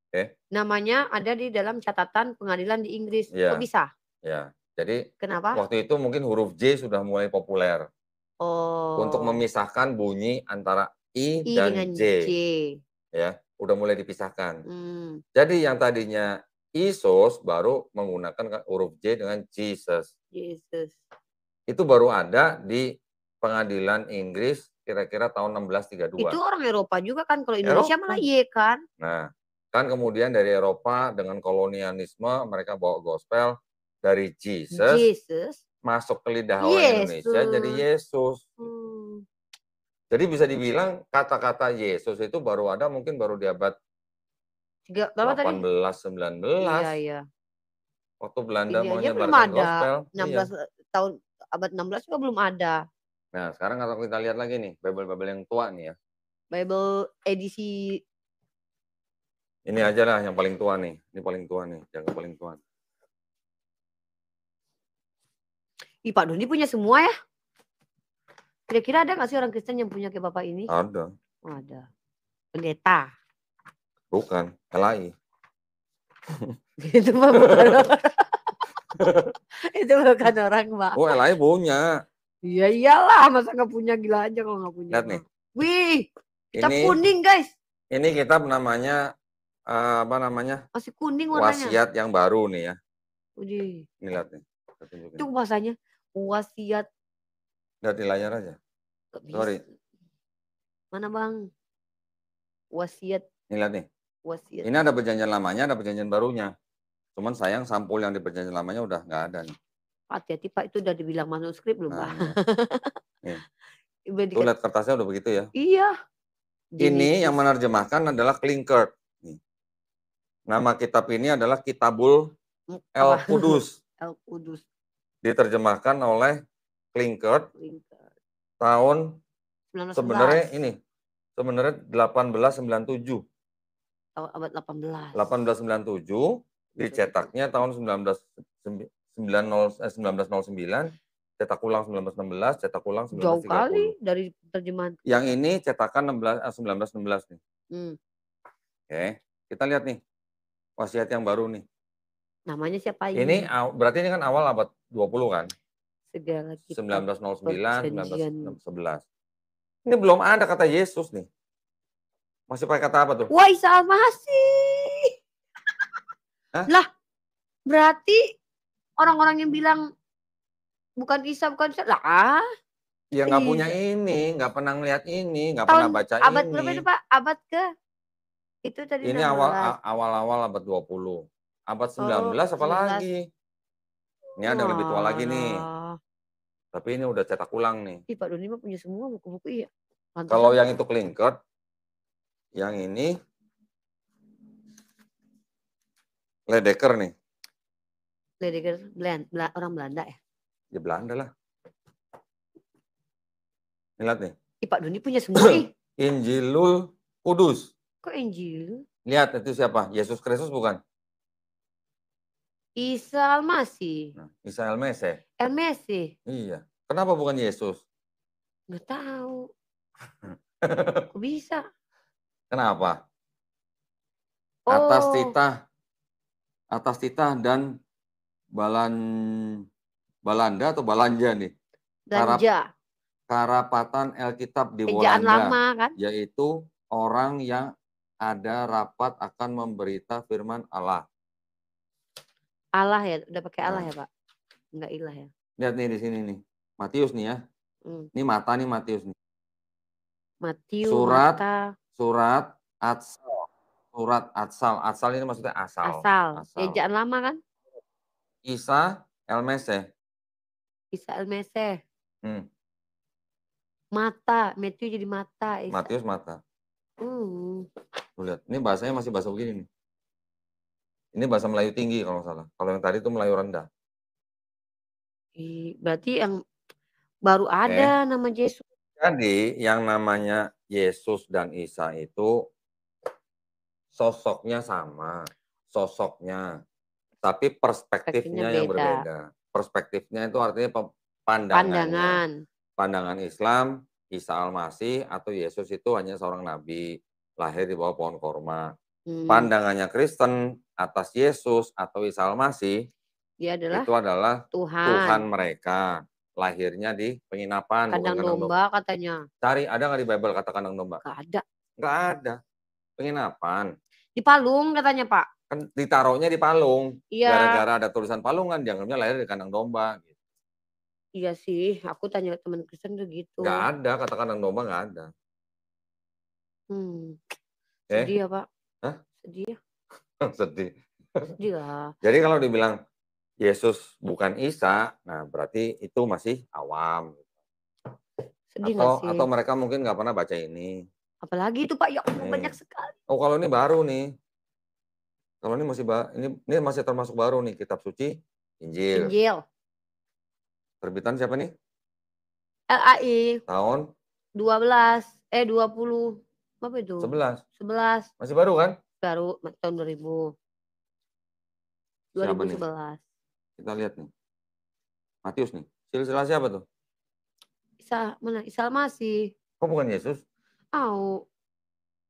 Oke. Namanya ada di dalam catatan pengadilan di Inggris. Ya. Kok bisa? Ya. Jadi Kenapa? waktu itu mungkin huruf J sudah mulai populer. Untuk memisahkan bunyi antara I dan dengan J. J. Ya, udah mulai dipisahkan. Jadi yang tadinya Isus baru menggunakan huruf J dengan Jesus. Jesus. Itu baru ada di pengadilan Inggris kira-kira tahun 1632. Itu orang Eropa juga kan, kalau Indonesia Eropa. malah Y kan. Nah, kan kemudian dari Eropa dengan kolonialisme mereka bawa gospel dari Jesus masuk ke lidah orang Indonesia jadi Yesus. Jadi bisa dibilang kata-kata Yesus itu baru ada mungkin baru di abad 18, 19. Iya, iya. Waktu Belanda Ini mau aja belum menyebarkan ada. gospel. 16 Iya. tahun abad 16 juga belum ada. Nah, sekarang kalau kita lihat lagi nih, Bible-Bible yang tua nih ya. Bible edisi. Ini aja lah yang paling tua nih. Ini paling tua nih, yang paling tua. Ih, Pak Doni punya semua ya? Kira-kira ada nggak sih orang Kristen yang punya kayak Bapak ini? Ada. Oh, ada. Pendeta. Bukan, LAI. Itu mah bukan orang. Itu bukan orang, Mbak. Oh, LAI punya. Iya iyalah, masa nggak punya, gila aja kalau nggak punya. Lihat nih. Wih, kitab Ini, kuning guys. Ini kitab namanya apa namanya? Masih kuning warnanya. Wasiat yang baru nih ya. Udih. Ini lihat nih. Itu bahasanya wasiat. Lihat di layar aja. Sorry. Mana bang? Wasiat. Ini lihat nih. Wasiat. Ini ada perjanjian lamanya, ada perjanjian barunya. Cuman sayang sampul yang di perjanjian lamanya udah nggak ada nih. Hati-hati Pak, itu udah dibilang manuskrip belum Pak? Nih. Tuh lihat kertasnya udah begitu ya. Iya. Ini yang menerjemahkan adalah Klinkert. Nama kitab ini adalah Kitabul El-Qudus. El-Qudus. Diterjemahkan oleh Klinkert tahun sebenarnya ini. Sebenarnya 1897. Tahun abad 18. 1897, dicetaknya tahun 1909, cetak ulang 1916, cetak ulang 1930. Jauh kali dari terjemahan. Yang ini cetakan 1916 nih. Oke, kita lihat nih wasiat yang baru nih. Namanya siapa ini? Ini berarti ini kan awal abad 20 kan? Segala kitab 1909, 1911. Ini belum ada kata Yesus nih. Masih pakai kata apa tuh? Wah, Isa Al-Masih. Lah, berarti orang-orang yang bilang bukan Isa, lah. Ya nggak punya ini, nggak pernah ngeliat ini, nggak pernah baca abad ini. berapa itu Pak? Abad ke? Itu tadi ini awal-awal abad 20. Abad 19 apalagi? Ini ada yang lebih tua lagi nih. Tapi ini udah cetak ulang nih. Ih, Pak Doni mah punya semua buku-buku ya. Kalau yang itu Klinkert, yang ini Ledeker nih. Ledeker orang Belanda ya? Ya Belanda lah. Ini lihat nih. Ih, Pak Doni punya semua nih. Injilul Kudus. Kok Injil? Lihat itu siapa? Yesus Kristus bukan? Isa Al-Masih. Isa El-Mesih. El-Mesih. Iya. Kenapa bukan Yesus? Nggak tahu. Kok bisa? Kenapa? Oh. Atas titah dan Balanda atau Balanja nih. Karapatan Alkitab di Walanda. Lama, kan? Yaitu orang yang ada rapat akan memberita firman Allah. Allah ya, udah pakai Allah ya Pak? Enggak ilah ya. Lihat nih di sini nih. Matius nih ya. Ini mata nih Matius nih. Matius, surat Atsal. Surat Atsal. Atsal ini maksudnya asal. Asal. Asal. Ejaan lama kan? Isa El-Mesih. Isa El-Mesih. Hmm. Mata. Matthew jadi mata. Isa. Matius mata. Tuh lihat, ini bahasanya masih bahasa begini nih. Ini bahasa Melayu tinggi kalau nggak salah. Kalau yang tadi itu Melayu rendah. Berarti yang baru ada nama Yesus. Jadi yang namanya Yesus dan Isa itu sosoknya sama, sosoknya, tapi perspektifnya yang beda. berbeda. Perspektifnya itu artinya Pandangan. Pandangan Islam, Isa Al-Masih atau Yesus itu hanya seorang nabi, lahir di bawah pohon korma. Pandangannya Kristen atas Yesus atau Isa Al-Masih Dia adalah itu adalah Tuhan Tuhan. mereka. Lahirnya di penginapan, bukan Kandang kandang domba katanya. Cari, ada nggak di Bible kata kandang domba? Gak ada. Nggak ada. Penginapan. Di Palung katanya, Pak. Kan ditaruhnya di palung. Iya. Gara-gara ada tulisan palungan, dianggapnya lahir di kandang domba. Gitu. Iya sih, aku tanya teman Kristen tuh gitu. Nggak ada, kata kandang domba nggak ada. Sedih ya, Pak. Hah? Sedih ya. Sedih. Sedih lah. Jadi kalau dibilang Yesus bukan Isa, nah berarti itu masih awam. Sedih nggak sih? Atau mereka mungkin nggak pernah baca ini. Apalagi itu, Pak, ya banyak sekali. Oh, kalau ini baru nih. Kalau ini masih termasuk baru nih, kitab suci Injil. Terbitan siapa nih? LAI. Tahun 20. Apa itu? 11. Masih baru kan? Baru tahun 2000. 2011. Kita lihat nih. Matius nih. Silsilah siapa tuh? Isa Al-Masih. Kok bukan Yesus?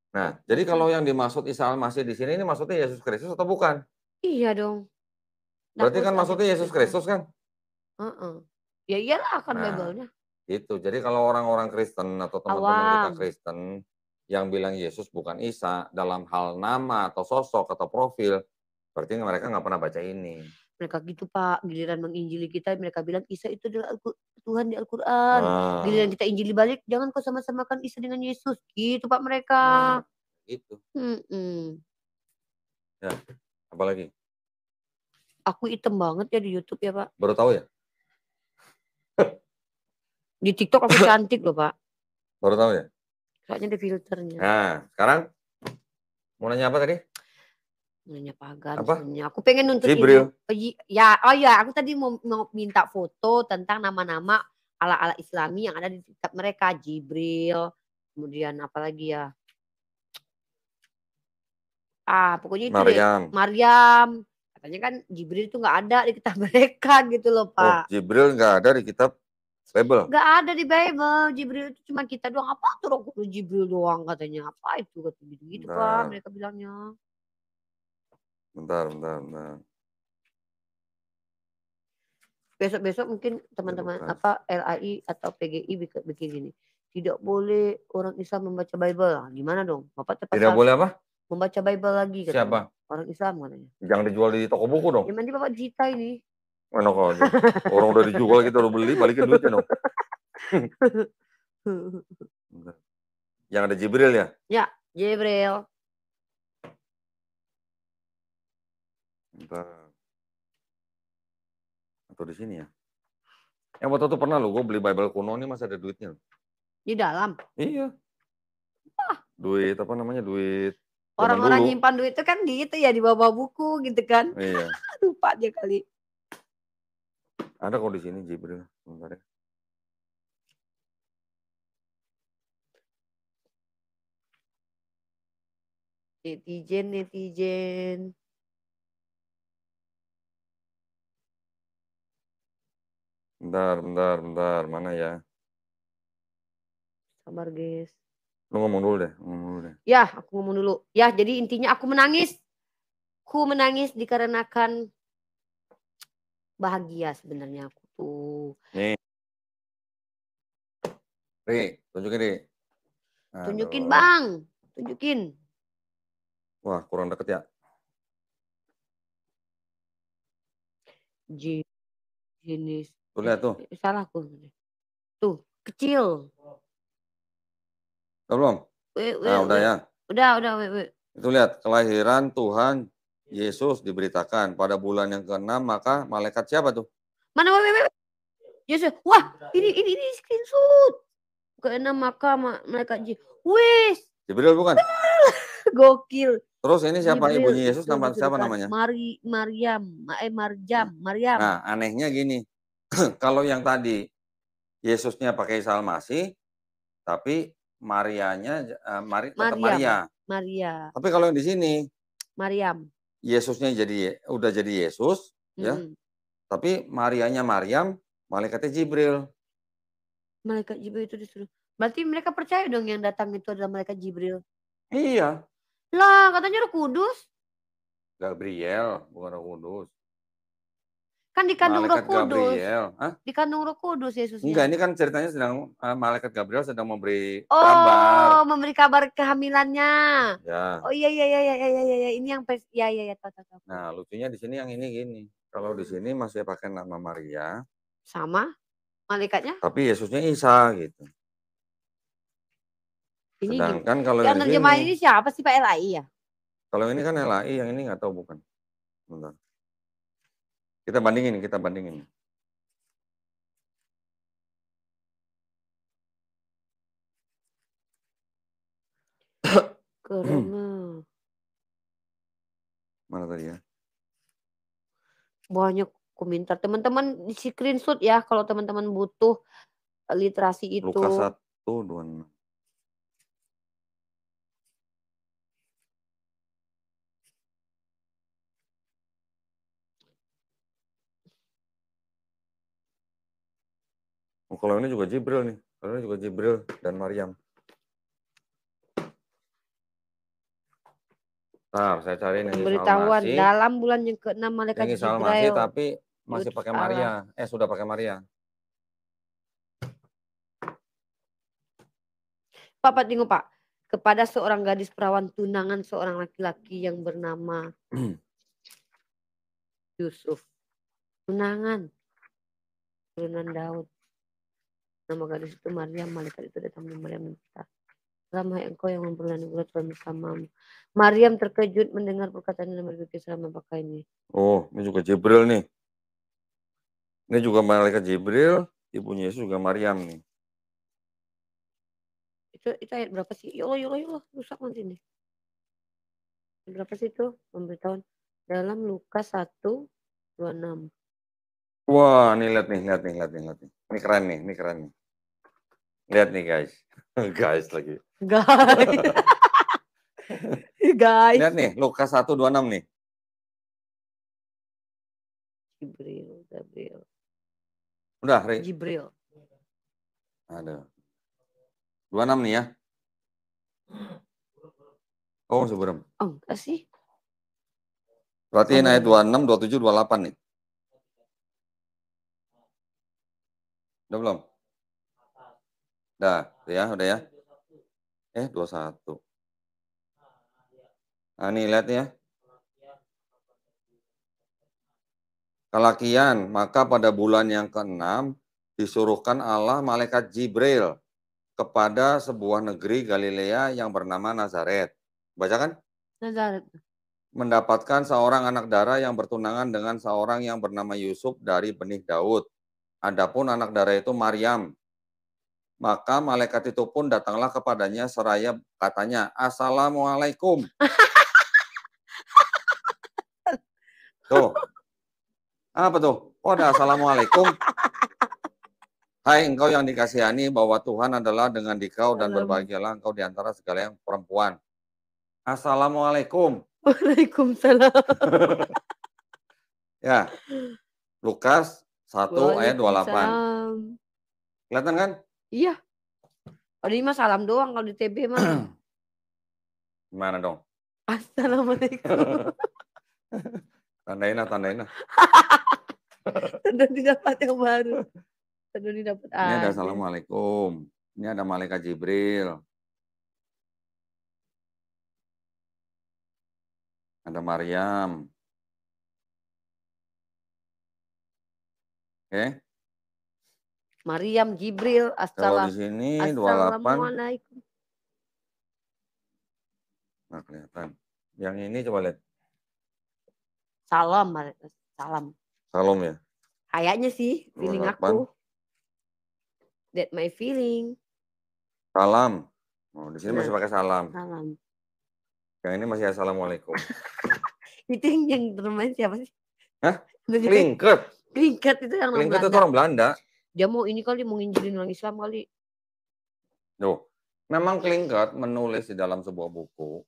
Nah, jadi kalau yang dimaksud Isa Al-Masih di sini ini maksudnya Yesus Kristus atau bukan? Iya dong. Berarti kan maksudnya Yesus Kristus kan? Ya iyalah kan Bible-nya. Itu. Jadi kalau orang-orang Kristen atau teman-teman kita Kristen yang bilang Yesus bukan Isa dalam hal nama atau sosok atau profil, berarti mereka nggak pernah baca ini. Mereka gitu, Pak. Giliran menginjili kita, mereka bilang Isa itu adalah Tuhan di Al-Quran. Giliran kita injili balik, jangan kau sama-samakan Isa dengan Yesus. Gitu, Pak, mereka. Gitu. Ya, apalagi? Aku hitam banget ya di YouTube ya, Pak. Baru tahu ya? Di TikTok aku cantik loh, Pak. Baru tahu ya? Soalnya ada filternya. Nah, sekarang mau nanya apa tadi? Nanya pagan sebenarnya. Aku pengen nuntut Jibril. Ya, aku tadi mau minta foto tentang nama-nama ala-ala Islami yang ada di kitab mereka. Jibril, kemudian apa lagi ya? Pokoknya itu Maryam. Katanya kan Jibril itu nggak ada di kitab mereka gitu loh, Pak. Jibril nggak ada di kitab Bible? Nggak ada di Bible. Jibril itu cuma kita doang. Apa tuh Jibril doang katanya? Apa itu? Gitu, Pak, mereka bilangnya. Bentar. Besok mungkin teman-teman LAI atau PGI bikin gini. Tidak boleh orang Islam membaca Bible. Gimana dong? Bapak tidak boleh apa? Membaca Bible lagi katanya. Siapa? Orang Islam katanya. Jangan dijual di toko buku dong. Ya nanti Bapak disita ini. Enak aja. Orang udah dijual kita udah beli, balikin duitnya dong. Yang ada Jibril ya? Ya, Jibril. Bentar. Atau di sini ya? Yang waktu itu pernah loh, gue beli Bible kuno ini masih ada duitnya. Di dalam? Iya. Duit apa namanya? Duit. Orang-orang nyimpan duit itu kan gitu ya di bawah buku gitu kan. Iya. Lupa aja kali. Ada kok di sini Jibril. Bentar ya. Netizen. Bentar. Mana ya? Sabar, guys. Lu ngomong dulu deh. Ya, aku ngomong dulu. Ya, jadi intinya aku menangis. Aku menangis dikarenakan bahagia sebenarnya aku tuh. Nih. Ri, tunjukin, Ri. Tunjukin, Bang. Tunjukin. Wah, kurang deket ya. Jenis. Tuh lihat tuh. Salah aku. Tuh, kecil. Udah belum? Udah ya. Udah. Itu lihat, kelahiran Tuhan Yesus diberitakan pada bulan yang ke-6, maka malaikat siapa tuh? Mana Yesus. Wah, ini screenshot. Ke-6 maka malaikat Wis, Jibril bukan? gokil. Terus ini siapa Jibril ibunya Yesus, itu siapa diturunkan. namanya? Maryam. Maryam. Nah, anehnya gini, kalau yang tadi Yesusnya pakai Isa Al-Masih, tapi Marianya tetap Maria. Maria. Tapi kalau yang di sini Maryam. Yesusnya udah jadi Yesus, ya. Tapi Marianya Maryam, malaikatnya Jibril. Malaikat Jibril itu disuruh. Berarti mereka percaya dong yang datang itu adalah malaikat Jibril. Iya. Lah, katanya Roh Kudus. Gabriel, bukan Roh Kudus. Kan dikandung Roh Malaikat Kudus. Gabriel. Hah? Dikandung Roh Kudus Yesusnya. Enggak, ini kan ceritanya malaikat Gabriel sedang memberi Oh, kabar. memberi kabar kehamilannya. Ya. Oh iya. Ini yang tahu. Nah, lucunya di sini yang ini gini. Kalau di sini masih pakai nama Maria. Sama malaikatnya? Tapi Yesusnya Isa gitu. Ini Sedangkan kalau yang di jemaah sini, ini siapa sih, Pak LAI ya? kalau ini kan LAI, yang ini nggak tahu bukan. Bentar. Kita bandingin. Karena mana tadi ya? banyak komentar teman-teman di screenshot ya kalau teman-teman butuh literasi itu. Lukas 1:26. Oh, kalau ini juga Jibril nih. Kalau ini juga Jibril dan Maryam. Nah, saya cari nih Pemberitahuan dalam bulan yang ke-6 malaikat Jibril. tapi masih pakai Maria. Sudah pakai Maria. Pak tengok Pak. Kepada seorang gadis perawan tunangan seorang laki-laki yang bernama Yusuf. Tunangan. Turunan Daud. Nama gadis itu Maryam. Malaikat itu datang ke Maryam minta. Ramai engkau yang memperoleh anugerah Tuhan bersamamu. Maryam terkejut mendengar perkataan dan berpikir selama pakainya. Oh, ini juga Jibril nih. Ini juga malaikat Jibril, ibunya Yesus juga Maryam nih. Itu ayat berapa sih? Ya Allah, rusak nanti nih. Berapa sih itu? Pemberitahuan dalam Lukas 1:26. Wah, nih lihat nih. Ini keren nih. Lihat nih guys. Guys lagi. Guys. Lihat nih, Lukas 1:26 nih. Gabriel. Udah, Ri. Jibril. Ada. 26 nih ya. Oh, masih belum. Oh, enggak sih. Berarti ini ayat 26, 27, 28 nih. Udah belum? Udah ya. 21. Nah, nih lihat ya. Kelakian, maka pada bulan yang ke-6 disuruhkan Allah malaikat Jibril kepada sebuah negeri Galilea yang bernama Nazaret. Baca kan? Nazaret. Mendapatkan seorang anak darah yang bertunangan dengan seorang yang bernama Yusuf dari benih Daud. Adapun anak darah itu Maryam. Maka malaikat itu pun datanglah kepadanya seraya katanya, Assalamualaikum. Tuh. Apa tuh? Oh, ada Assalamualaikum. Hai engkau yang dikasihani bahwa Tuhan adalah dengan dikau dan berbahagialah engkau di antara segala yang perempuan. Assalamualaikum. Waalaikumsalam. Ya. Lukas 1 ayat 28. Kelihatan kan? Iya. Kalau ini mah salam doang, kalau di TB mah. Gimana dong? Assalamualaikum. Tandain lah. Tadi dapat yang baru. Tadi dapat Ini ada Assalamualaikum. Ini ada malaikat Jibril. Ada Maryam. Oke. Maryam, Jibril, Kalau di sini 28. Assalamualaikum. Nggak kelihatan. Yang ini coba lihat. Salam. Salam. Salam ya. Kayaknya sih feeling 28. aku. That my feeling. Salam. Oh, di sini Nah, masih pakai salam. salam. Yang ini masih assalamualaikum. Itu yang termain siapa sih? Hah? Klingket. Klingket itu yang orang Klingket Belanda. itu orang Belanda. Dia mau ini kali, mau nginjilin orang Islam kali. Loh, memang Klingket menulis di dalam sebuah buku.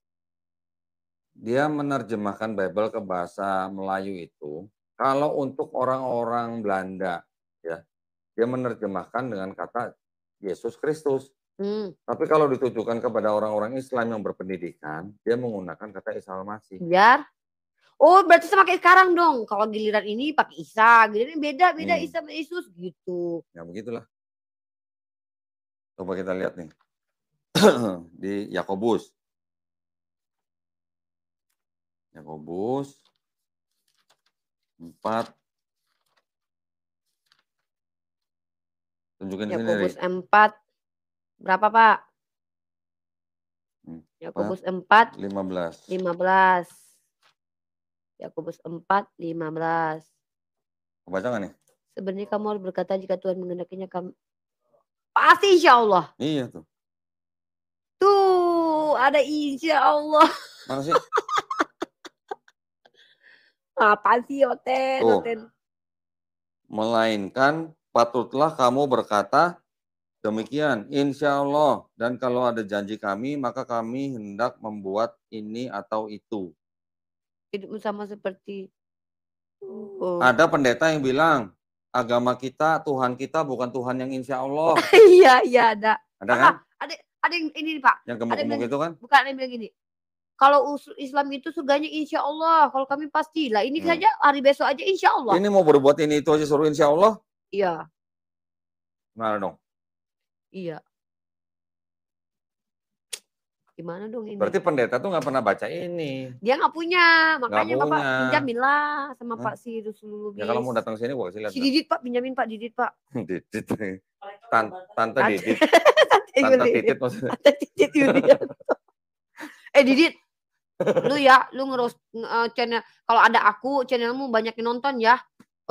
Dia menerjemahkan Bible ke bahasa Melayu itu. Kalau untuk orang-orang Belanda, ya, dia menerjemahkan dengan kata Yesus Kristus. Tapi kalau ditujukan kepada orang-orang Islam yang berpendidikan, dia menggunakan kata Isa Al-Masih. Biar. Oh, berarti sama kayak sekarang dong. Kalau giliran ini pakai Isa, giliran ini beda Isa sama Yesus gitu. Ya begitulah. Coba kita lihat nih. Di Yakobus. Yakobus 4. Tunjukin sini. Yakobus 4. Berapa, Pak? Yakobus 4 15. Yakobus 4 15. Kebaca nggak nih? Sebenarnya kamu harus berkata jika Tuhan menghendakinya kamu. Pasti insya Allah. Iya tuh. Tuh ada insya Allah. Mana sih? Apa sih Oten? Melainkan patutlah kamu berkata demikian, insya Allah. Dan kalau ada janji kami, maka kami hendak membuat ini atau itu. Hidupmu sama seperti. Ada pendeta yang bilang, agama kita, Tuhan kita bukan Tuhan yang insya Allah. Iya ada. Ada kan? Ada yang ini Pak. Yang gemuk-gemuk itu kan? Bukan, ada yang bilang gini. Kalau Islam itu surganya insya Allah. Kalau kami pasti lah. Ini saja hari besok aja insya Allah. Ini mau berbuat ini itu aja suruh insya Allah? Iya. Gimana dong? Iya. Gimana dong ini? Berarti pendeta tuh nggak pernah baca ini. Dia nggak punya. Makanya Bapak pinjamin lah sama Pak si Rusul Lubis. Ya kalau mau datang sini gua kasih lihat. Si Didit Pak, pinjamin Pak Didit Pak. Didit. Tante Didit. Tante Didit maksudnya. Tante Didit Yulian. Didit, lu channel, kalau ada aku channelmu banyak yang nonton ya.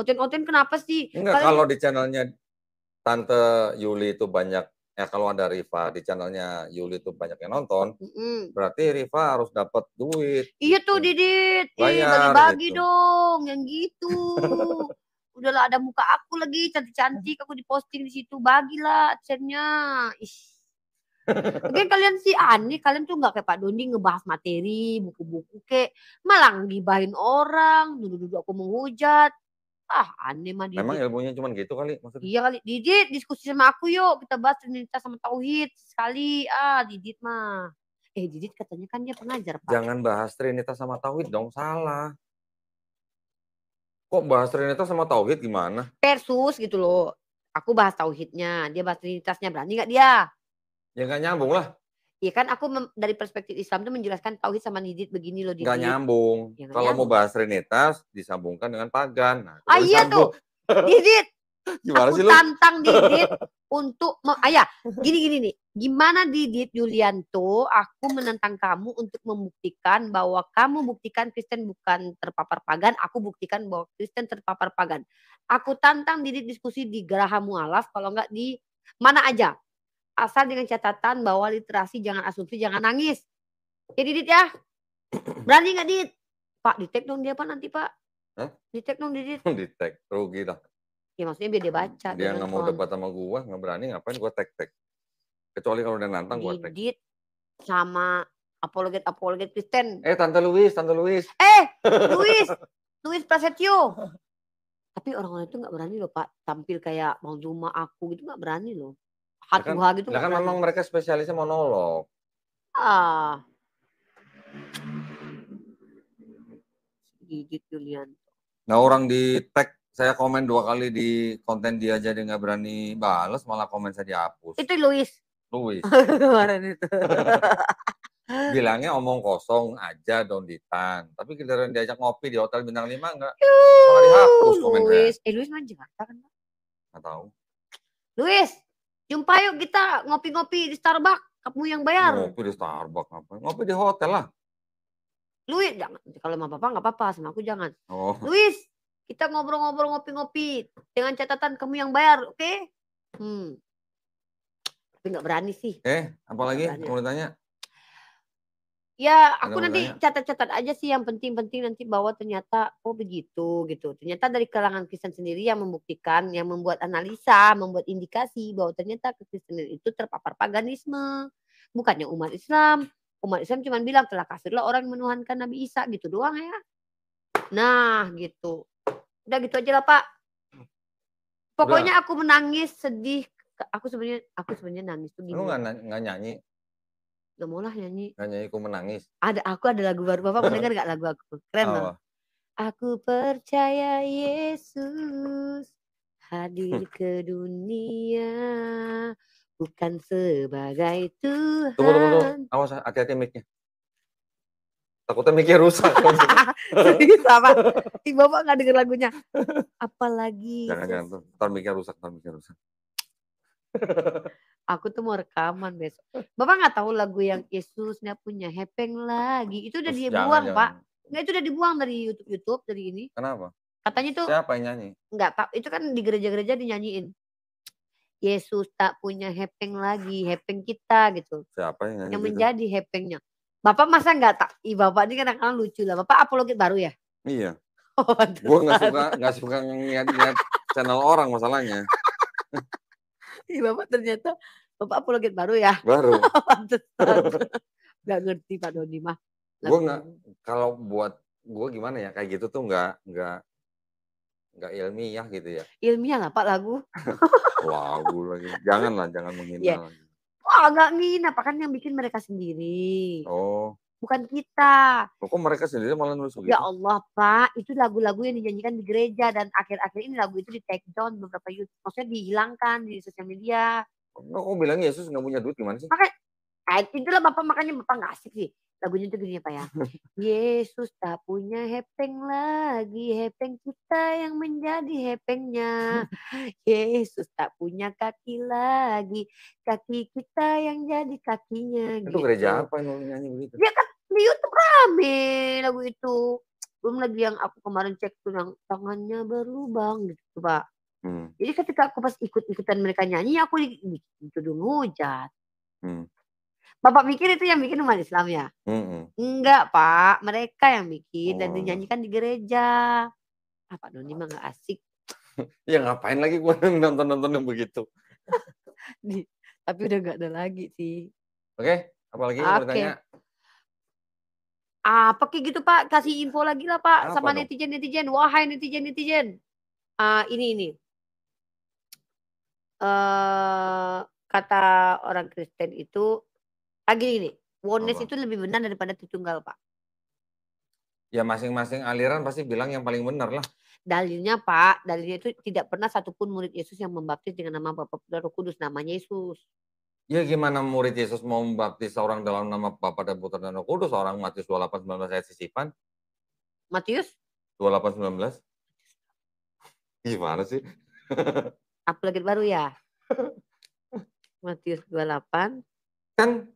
Oten kenapa sih? Enggak, kalau di channelnya Tante Yuli itu banyak, kalau ada Riva di channelnya Yuli itu banyak yang nonton, berarti Riva harus dapat duit. Iya tuh Didit, bagi-bagi gitu dong, yang gitu. Udahlah ada muka aku lagi cantik-cantik, aku diposting di situ, bagilah channelnya. Mungkin kalian sih aneh, kalian tuh nggak kayak Pak Doni ngebahas materi, buku-buku kayak malah ngibahin orang, duduk-duduk aku menghujat. Aneh mah Didit. Memang ilmunya cuma gitu kali maksudnya. Iya kali. Didit diskusi sama aku yuk, kita bahas Trinitas sama Tauhid sekali. Didit mah. Didit katanya kan dia pengajar Pak. Jangan bahas Trinitas sama Tauhid dong, salah. Kok bahas Trinitas sama Tauhid gimana? Versus gitu loh. Aku bahas Tauhidnya, dia bahas Trinitasnya, berani nggak dia? Ya nggak nyambung lah. Iya kan aku dari perspektif Islam tuh menjelaskan Tauhid sama Didit begini loh Didit. Nggak nyambung. Ya, kalau mau bahas Trinitas disambungkan dengan pagan. Nah, iya tuh. Didit. Gimana aku sih lu? Tantang Didit untuk gini nih. Gimana Didit Yulianto, aku menentang kamu untuk membuktikan bahwa kamu buktikan Kristen bukan terpapar pagan, aku buktikan bahwa Kristen terpapar pagan. Aku tantang Didit diskusi di Geraha Mualaf, kalau enggak di mana aja. Asal dengan catatan bahwa literasi, jangan asumsi, jangan nangis. Ya Didit ya. Berani nggak Didit? Pak, di-tag dong dia Pak nanti Pak. Di-tag dong Didit. Di-tag, rugi lah. Ya maksudnya biar dia baca. Dia nggak mau debat sama gua, nggak berani, ngapain gua tag. Kecuali kalau udah nantang gua tag. Didit sama apologet Kristen. Tante Louis. Louis Prasetyo. Tapi orang-orang itu nggak berani loh Pak, tampil kayak mau rumah aku gitu, nggak berani loh. Hatuha gitu. Kan memang mereka spesialisnya monolog. Didit Yulianto. Nah orang di tag, saya komen 2 kali di konten dia jadi nggak berani balas, malah komen saya dihapus. Itu Louis. Kemarin itu. Bilangnya omong kosong aja Donditan. Tapi giliran diajak ngopi di Hotel Bintang 5 malah dihapus komen saya. Louis mah Jakarta kan Pak? Nggak tahu. Louis, jumpa yuk kita ngopi-ngopi di Starbucks. Kamu yang bayar. Ngopi di Starbucks ngapain? Ngopi di hotel lah. Luis, jangan. Kalau sama papa nggak apa-apa, sama aku jangan. Oh. Luis, kita ngobrol-ngobrol, ngopi-ngopi. Dengan catatan kamu yang bayar, oke? Tapi nggak berani sih. Apalagi berani. mau ditanya? Ya, Ada aku mau nanti ditanya? catat-catat aja sih yang penting-penting nanti bahwa ternyata oh begitu gitu. Ternyata dari kalangan Kristen sendiri yang membuktikan, yang membuat analisa, membuat indikasi bahwa ternyata Kekristenan itu terpapar paganisme. Bukannya umat Islam. Umat Islam cuma bilang telah kafirlah orang yang menuhankan Nabi Isa gitu doang ya. Nah, gitu. Udah gitu aja lah, Pak. Pokoknya Udah. aku menangis, sedih. Aku sebenarnya nangis tuh Lu gini loh. nggak nyanyi? Gak mau lah nyanyi. Nggak nyanyi Ku Menangis? Aku ada lagu baru. Bapak mendengar gak lagu aku? Keren loh. Oh. Aku percaya Yesus hadir ke dunia bukan sebagai Tunggu. Tuhan. Awas, hati-hati mic-nya. Takutnya mic-nya rusak. Serius apa? Bapak gak denger lagunya. Apalagi. Jangan. Ntar mic-nya rusak. Aku tuh mau rekaman besok. Bapak nggak tahu lagu yang Yesus nggak punya hepeng lagi. Itu udah Terus dibuang, jangan. Pak. Nggak, itu udah dibuang dari YouTube dari ini. Kenapa? Katanya tuh Siapa yang nyanyi? nggak tahu. Itu kan di gereja-gereja dinyanyiin. Yesus tak punya hepeng lagi, hepeng kita gitu. Siapa yang nyanyi Yang gitu? menjadi hepengnya. Bapak masa nggak tak? Bapak ini kadang-kadang lucu lah. Bapak apologet baru ya? Iya. Oh, Gue nggak suka ngeliat channel orang masalahnya. Bapak ternyata Bapak apologet baru ya? Baru. Nggak ngerti Pak Doni mah. Gue nggak, kalau buat gue gimana ya, kayak gitu tuh nggak ilmiah gitu ya. Ilmiah lah Pak lagu. Lagu lagi. Jangan menghina Yeah. lagi. Wah, nggak ngina, Pak, kan yang bikin mereka sendiri. Oh. Bukan kita. Kok mereka sendiri malah nulis begitu? Ya Allah, Pak, itu lagu-lagu yang dinyanyikan di gereja dan akhir-akhir ini lagu itu di take down beberapa YouTube. Maksudnya dihilangkan di sosial media. Kok bilang Yesus nggak punya duit gimana sih? Makanya, itulah Bapak, makanya Bapak nggak asik sih. Lagunya itu gini ya Pak ya. Yesus tak punya hepeng lagi, hepeng kita yang menjadi hepengnya. Yesus tak punya kaki lagi, kaki kita yang jadi kakinya. Itu gitu. gereja apa yang nyanyi begitu? Dia kan di YouTube rame lagu itu. Belum lagi yang aku kemarin cek tuh yang tangannya berlubang gitu Pak. Jadi ketika aku pas ikut-ikutan mereka nyanyi, aku dituduh hujat. Bapak mikir itu yang bikin umat Islam ya? Enggak Pak, mereka yang bikin dan dinyanyikan di gereja. Pak Doni mah gak asik. Ya ngapain lagi gue nonton yang begitu. Tapi udah gak ada lagi sih. Oke, apalagi mau ditanya? Apa kayak gitu Pak, kasih info lagi lah Pak. Apa sama dong? netizen. Wahai netizen. Ini. Kata orang Kristen itu gini, oneness itu lebih benar daripada Tritunggal Pak. Ya masing-masing aliran pasti bilang yang paling benar lah. Dalilnya Pak, itu tidak pernah satupun murid Yesus yang membaptis dengan nama Bapa dan Roh Kudus, namanya Yesus. Ya gimana murid Yesus mau membaptis orang dalam nama Bapa dan Putra dan Roh Kudus? Orang Matius 28:19 ayat sisipan. Matius 28:19. Gimana sih? Apologet baru ya? Matius 28. Kan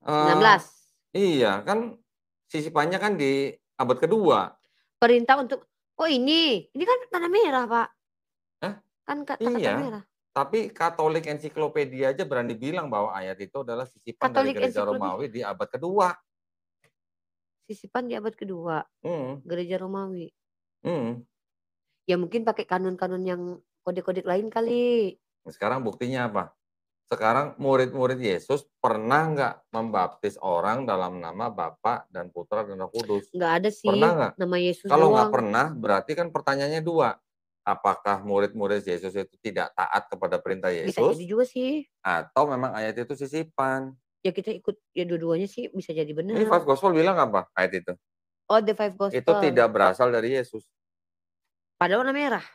19. Iya, kan sisipannya kan di abad kedua. Perintah untuk ini kan tanda merah, Pak. Kan tanda merah. Tapi Katolik Ensiklopedia aja berani bilang bahwa ayat itu adalah sisipan dari gereja Romawi di abad kedua. Sisipan di abad kedua. Gereja Romawi. Ya mungkin pakai kanun-kanun yang kode-kode lain kali. Sekarang buktinya apa? Sekarang murid-murid Yesus pernah nggak membaptis orang dalam nama Bapa dan Putra dan Roh Kudus? Nggak ada sih. Pernah nggak? Nama Yesus Kalau doang. nggak pernah, berarti kan pertanyaannya dua. Apakah murid-murid Yesus itu tidak taat kepada perintah Yesus? Bisa jadi juga sih. Atau memang ayat itu sisipan? Ya kita ikut, ya dua-duanya sih bisa jadi benar. Ini Five Gospel bilang apa ayat itu? Oh, The Five Gospel. Itu tidak berasal dari Yesus. Padahal warna merah.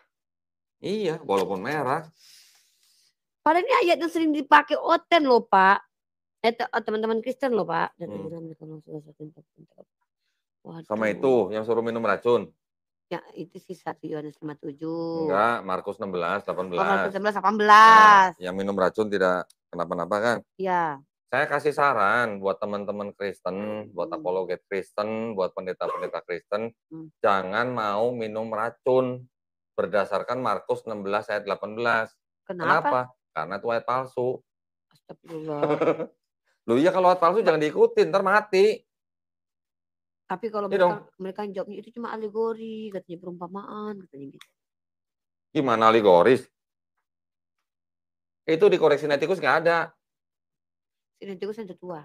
Iya, walaupun merah. Padahal ini ayat yang sering dipakai Oten loh Pak. Teman-teman Kristen loh Pak. Sama itu yang suruh minum racun. Ya itu sih 1 Yohanes 5:7. Enggak, Markus 16, 18. Oh, Markus 16, 18. Nah, yang minum racun tidak kenapa-napa kan? Iya. Saya kasih saran buat teman-teman Kristen, buat apologet Kristen, buat pendeta-pendeta Kristen, jangan mau minum racun berdasarkan Markus 16 ayat 18. Kenapa? Kenapa? Karena itu ayat palsu. Astagfirullah. Loh iya kalau ayat palsu jangan diikutin, ntar mati. Tapi kalau Iya dong. mereka jawabnya itu cuma alegori, katanya perumpamaan, katanya gitu. Gimana alegoris? Itu di koreksi Sinaiticus nggak ada. Sinaiticus yang tertua.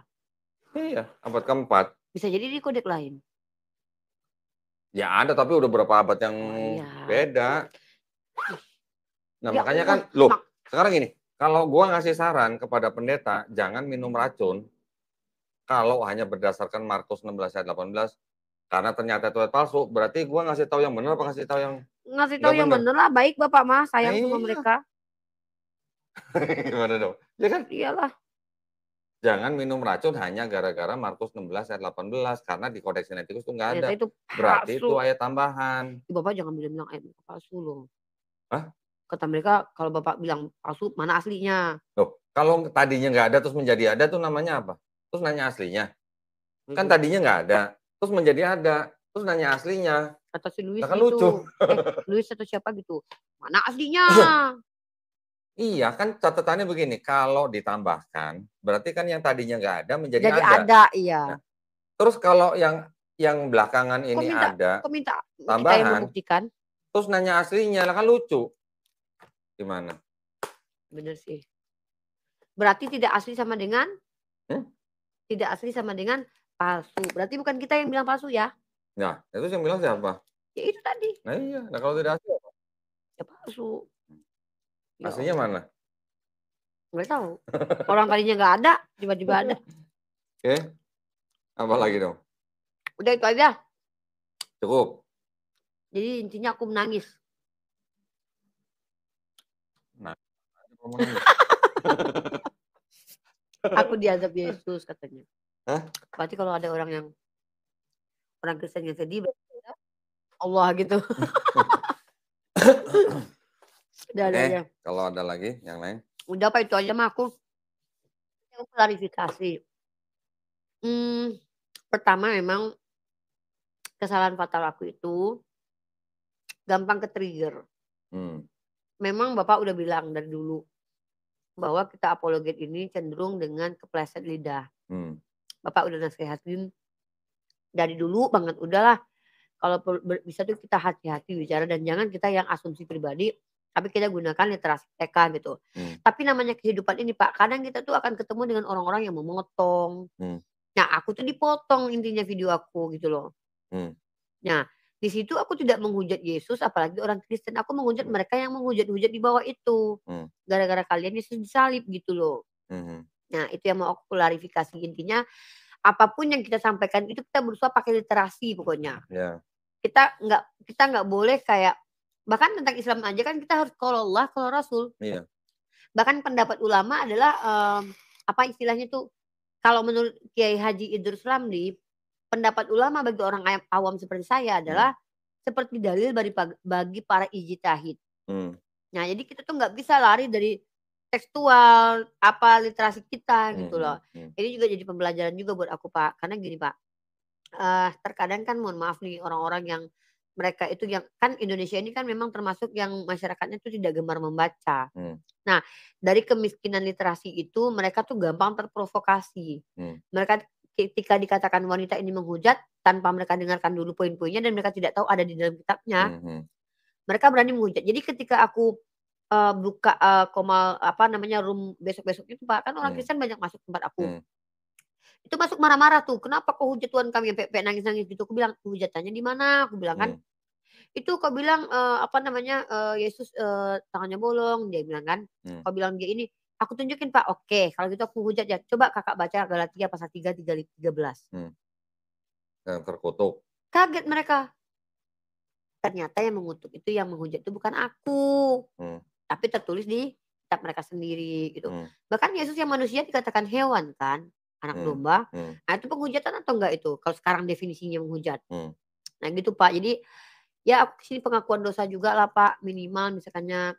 Iya, abad keempat. Bisa jadi di kodek lain. Ya ada, tapi udah berapa abad yang beda. Nah Ya makanya Allah, kan, loh sekarang gini, kalau gua ngasih saran kepada pendeta, jangan minum racun, kalau hanya berdasarkan Markus 16 ayat 18, karena ternyata itu ayat palsu, berarti gua ngasih tahu yang benar apa ngasih tahu yang ngasih tahu yang bener lah, baik Bapak mah, sayang sama iya. mereka. Gimana dong? Ya kan? Iyalah. Jangan minum racun hanya gara-gara Markus 16 ayat 18, karena di Kodeks Sinaiticus itu nggak ada. Ternyata itu Berarti itu palsu. ayat tambahan. Bapak jangan bilang ayat palsu loh. Hah? Kata mereka kalau Bapak bilang palsu, mana aslinya? Loh, kalau tadinya nggak ada terus menjadi ada tuh namanya apa? Terus nanya aslinya. Kan tadinya nggak ada, terus menjadi ada, terus nanya aslinya. Kata si Louis Kan gitu. lucu. Louis atau siapa gitu. Mana aslinya? Iya, kan catatannya begini, kalau ditambahkan, berarti kan yang tadinya nggak ada menjadi Jadi ada. ada, iya. Nah, terus kalau yang belakangan ini ada Kok minta kita yang tambahan, membuktikan? terus nanya aslinya, lah kan lucu. Gimana? Bener sih. Berarti tidak asli sama dengan? Tidak asli sama dengan palsu. Berarti bukan kita yang bilang palsu ya? Nah, itu yang bilang siapa? Ya itu tadi. Nah iya, nah kalau tidak asli apa? Ya palsu. Ya Aslinya mana? nggak tahu. Orang tadinya nggak ada, tiba-tiba ada. Oke, apa lagi dong? Udah itu aja. Cukup. Jadi intinya aku menangis. Nah, Aku diazab Yesus katanya. Hah? Berarti kalau ada orang Kristen yang sedih, Allah gitu. Oke, kalau ada lagi yang lain. Udah apa itu aja mah aku klarifikasi. Pertama memang kesalahan fatal aku itu gampang ke trigger. Memang Bapak udah bilang dari dulu bahwa kita apologet ini cenderung dengan kepleset lidah. Bapak udah nasihatin dari dulu banget, udahlah kalau bisa tuh kita hati-hati bicara dan jangan kita yang asumsi pribadi, tapi kita gunakan literasi TK gitu. Tapi namanya kehidupan ini Pak, kadang kita tuh akan ketemu dengan orang-orang yang memotong. Nah aku tuh dipotong intinya video aku gitu loh. Nah di situ aku tidak menghujat Yesus apalagi orang Kristen, aku menghujat mereka yang menghujat-hujat di bawah itu. Gara-gara kalian Yesus disalib gitu loh. Nah itu yang mau aku klarifikasi, intinya apapun yang kita sampaikan itu kita berusaha pakai literasi pokoknya. Kita nggak boleh kayak bahkan tentang Islam aja kan kita harus kalau Allah kalau Rasul. Bahkan pendapat ulama adalah apa istilahnya tuh kalau menurut Kiai Haji Idrus Ramli, pendapat ulama bagi orang awam seperti saya adalah seperti dalil bagi para ijtihad. Nah jadi kita tuh nggak bisa lari dari tekstual apa literasi kita gitu loh. Ini juga jadi pembelajaran juga buat aku Pak, karena gini Pak, terkadang kan mohon maaf nih orang-orang yang mereka itu yang kan Indonesia ini kan memang termasuk yang masyarakatnya itu tidak gemar membaca. Nah dari kemiskinan literasi itu mereka tuh gampang terprovokasi. Mereka ketika dikatakan wanita ini menghujat tanpa mereka dengarkan dulu poin-poinnya dan mereka tidak tahu ada di dalam kitabnya, mereka berani menghujat. Jadi ketika aku buka komal apa namanya room besok-besok itu Pak, kan orang Kristen banyak masuk tempat aku. Itu masuk marah-marah tuh, "Kenapa kau hujat Tuhan kami?" Sampai nangis-nangis gitu. Aku bilang, "Hujatannya di mana?" Aku bilang kan. Itu kau bilang apa namanya Yesus tangannya bolong, dia bilang kan. Kau bilang dia ini, aku tunjukin Pak. Oke, kalau gitu aku hujat ya. Coba Kakak baca Galatia pasal 3, 13. Yang terkutuk. Kaget mereka. Ternyata yang mengutuk itu yang menghujat itu bukan aku. Tapi tertulis di kitab mereka sendiri gitu. Bahkan Yesus yang manusia dikatakan hewan kan, anak domba. Nah itu penghujatan atau enggak itu? Kalau sekarang definisinya menghujat. Nah gitu Pak. Jadi ya aku kesini pengakuan dosa juga lah Pak. Minimal misalkannya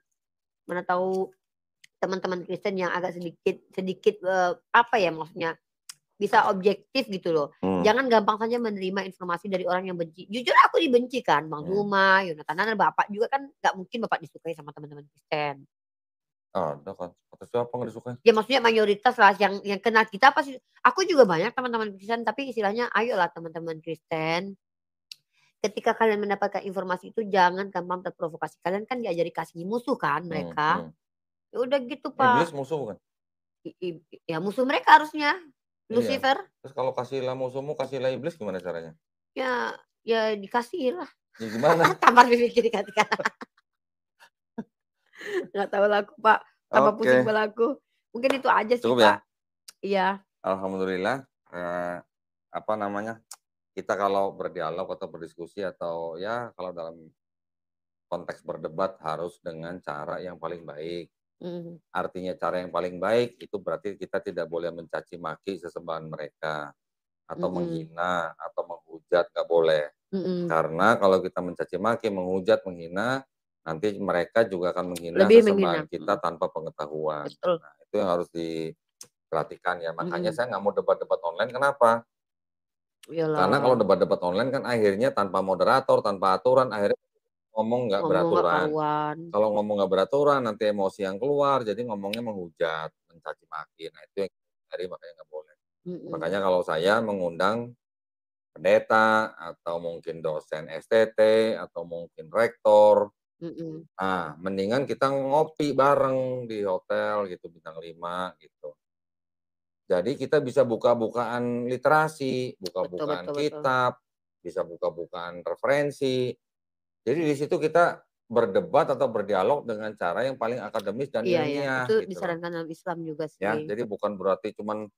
mana tahu teman-teman Kristen yang agak sedikit sedikit, apa ya maksudnya, bisa objektif gitu loh. Hmm, Jangan gampang saja menerima informasi dari orang yang benci. Jujur aku dibenci kan, Bang hmm. Zuma, Yonatanan, dan Bapak juga kan nggak mungkin Bapak disukai sama teman-teman Kristen. Ada kan, kata siapa nggak disukai? Ya maksudnya mayoritas lah yang kenal kita pasti aku juga banyak teman-teman Kristen, tapi istilahnya ayolah teman-teman Kristen, ketika kalian mendapatkan informasi itu jangan gampang terprovokasi. Kalian kan diajari kasih musuh kan mereka. Hmm. Ya udah gitu, Iblis Pak. musuh bukan? I i Ya musuh mereka harusnya, Iya. Lucifer. Terus kalau kasihlah musuhmu, kasihlah iblis gimana caranya? Ya ya dikasihilah, Ya gimana? tampar bibir dikasihkan. Nggak tahu lah aku, Pak, tambah pusing Oke, kepala aku. Mungkin itu aja sih, cukup ya? Pak. Iya, Alhamdulillah, apa namanya, kita kalau berdialog atau berdiskusi atau ya kalau dalam konteks berdebat harus dengan cara yang paling baik. mhm, Artinya cara yang paling baik itu berarti kita tidak boleh mencaci maki sesembahan mereka, atau mhm, menghina, atau menghujat, nggak boleh. mhm. Karena kalau kita mencaci maki, menghujat, menghina, nanti mereka juga akan menghina Lebih menghina, sesembahan kita tanpa pengetahuan. betul, Nah, itu yang harus diperhatikan ya. Makanya mhm. saya nggak mau debat-debat online, kenapa? Karena kalau Iyalah, debat-debat online kan akhirnya tanpa moderator, tanpa aturan, akhirnya ngomong nggak ngomong nggak beraturan. karuan, Kalau ngomong nggak beraturan, nanti emosi yang keluar, jadi ngomongnya menghujat, mencaci maki. Nah, itu yang dari makanya nggak boleh. Makanya mhm, kalau saya mengundang pendeta, atau mungkin dosen STT, atau mungkin rektor, mhm. nah mendingan kita ngopi bareng di hotel gitu, bintang 5 gitu. Jadi kita bisa buka-bukaan literasi, Betul buka-bukaan betul betul. kitab, bisa buka-bukaan referensi. Jadi di situ kita berdebat atau berdialog dengan cara yang paling akademis dan Iya iya, itu ilmiah gitu loh. disarankan dalam Islam juga Ya, sih. jadi bukan berarti cuman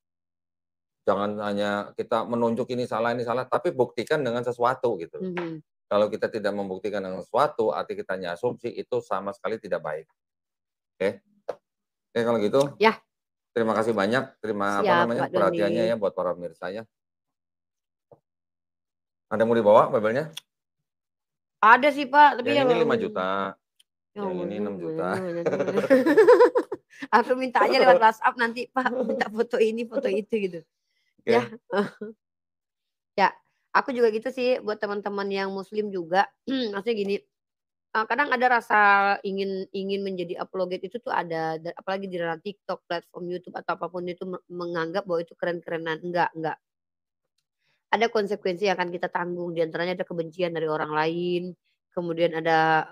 jangan hanya kita menunjuk ini salah, tapi buktikan dengan sesuatu gitu loh. Mhm. Kalau kita tidak membuktikan dengan sesuatu, arti kita hanya asumsi, itu sama sekali tidak baik. Oke. Oke kalau gitu, Yah, terima kasih banyak, terima apa siap namanya, Kak Doni. perhatiannya ya buat para pemirsa ya. Ada yang mau dibawa mebelnya? Ada sih Pak, tapi Yang ya ini 5 juta, ya yang ini 6 juta. aku minta aja lewat WhatsApp nanti Pak, minta foto ini, foto itu gitu. Ya, Oke. ya, aku juga gitu sih buat teman-teman yang muslim juga, maksudnya gini, kadang ada rasa ingin ingin menjadi apologet itu tuh ada, apalagi di ranah TikTok, platform YouTube atau apapun itu menganggap bahwa itu keren-kerenan, enggak. Ada konsekuensi yang akan kita tanggung, di antaranya ada kebencian dari orang lain, kemudian ada,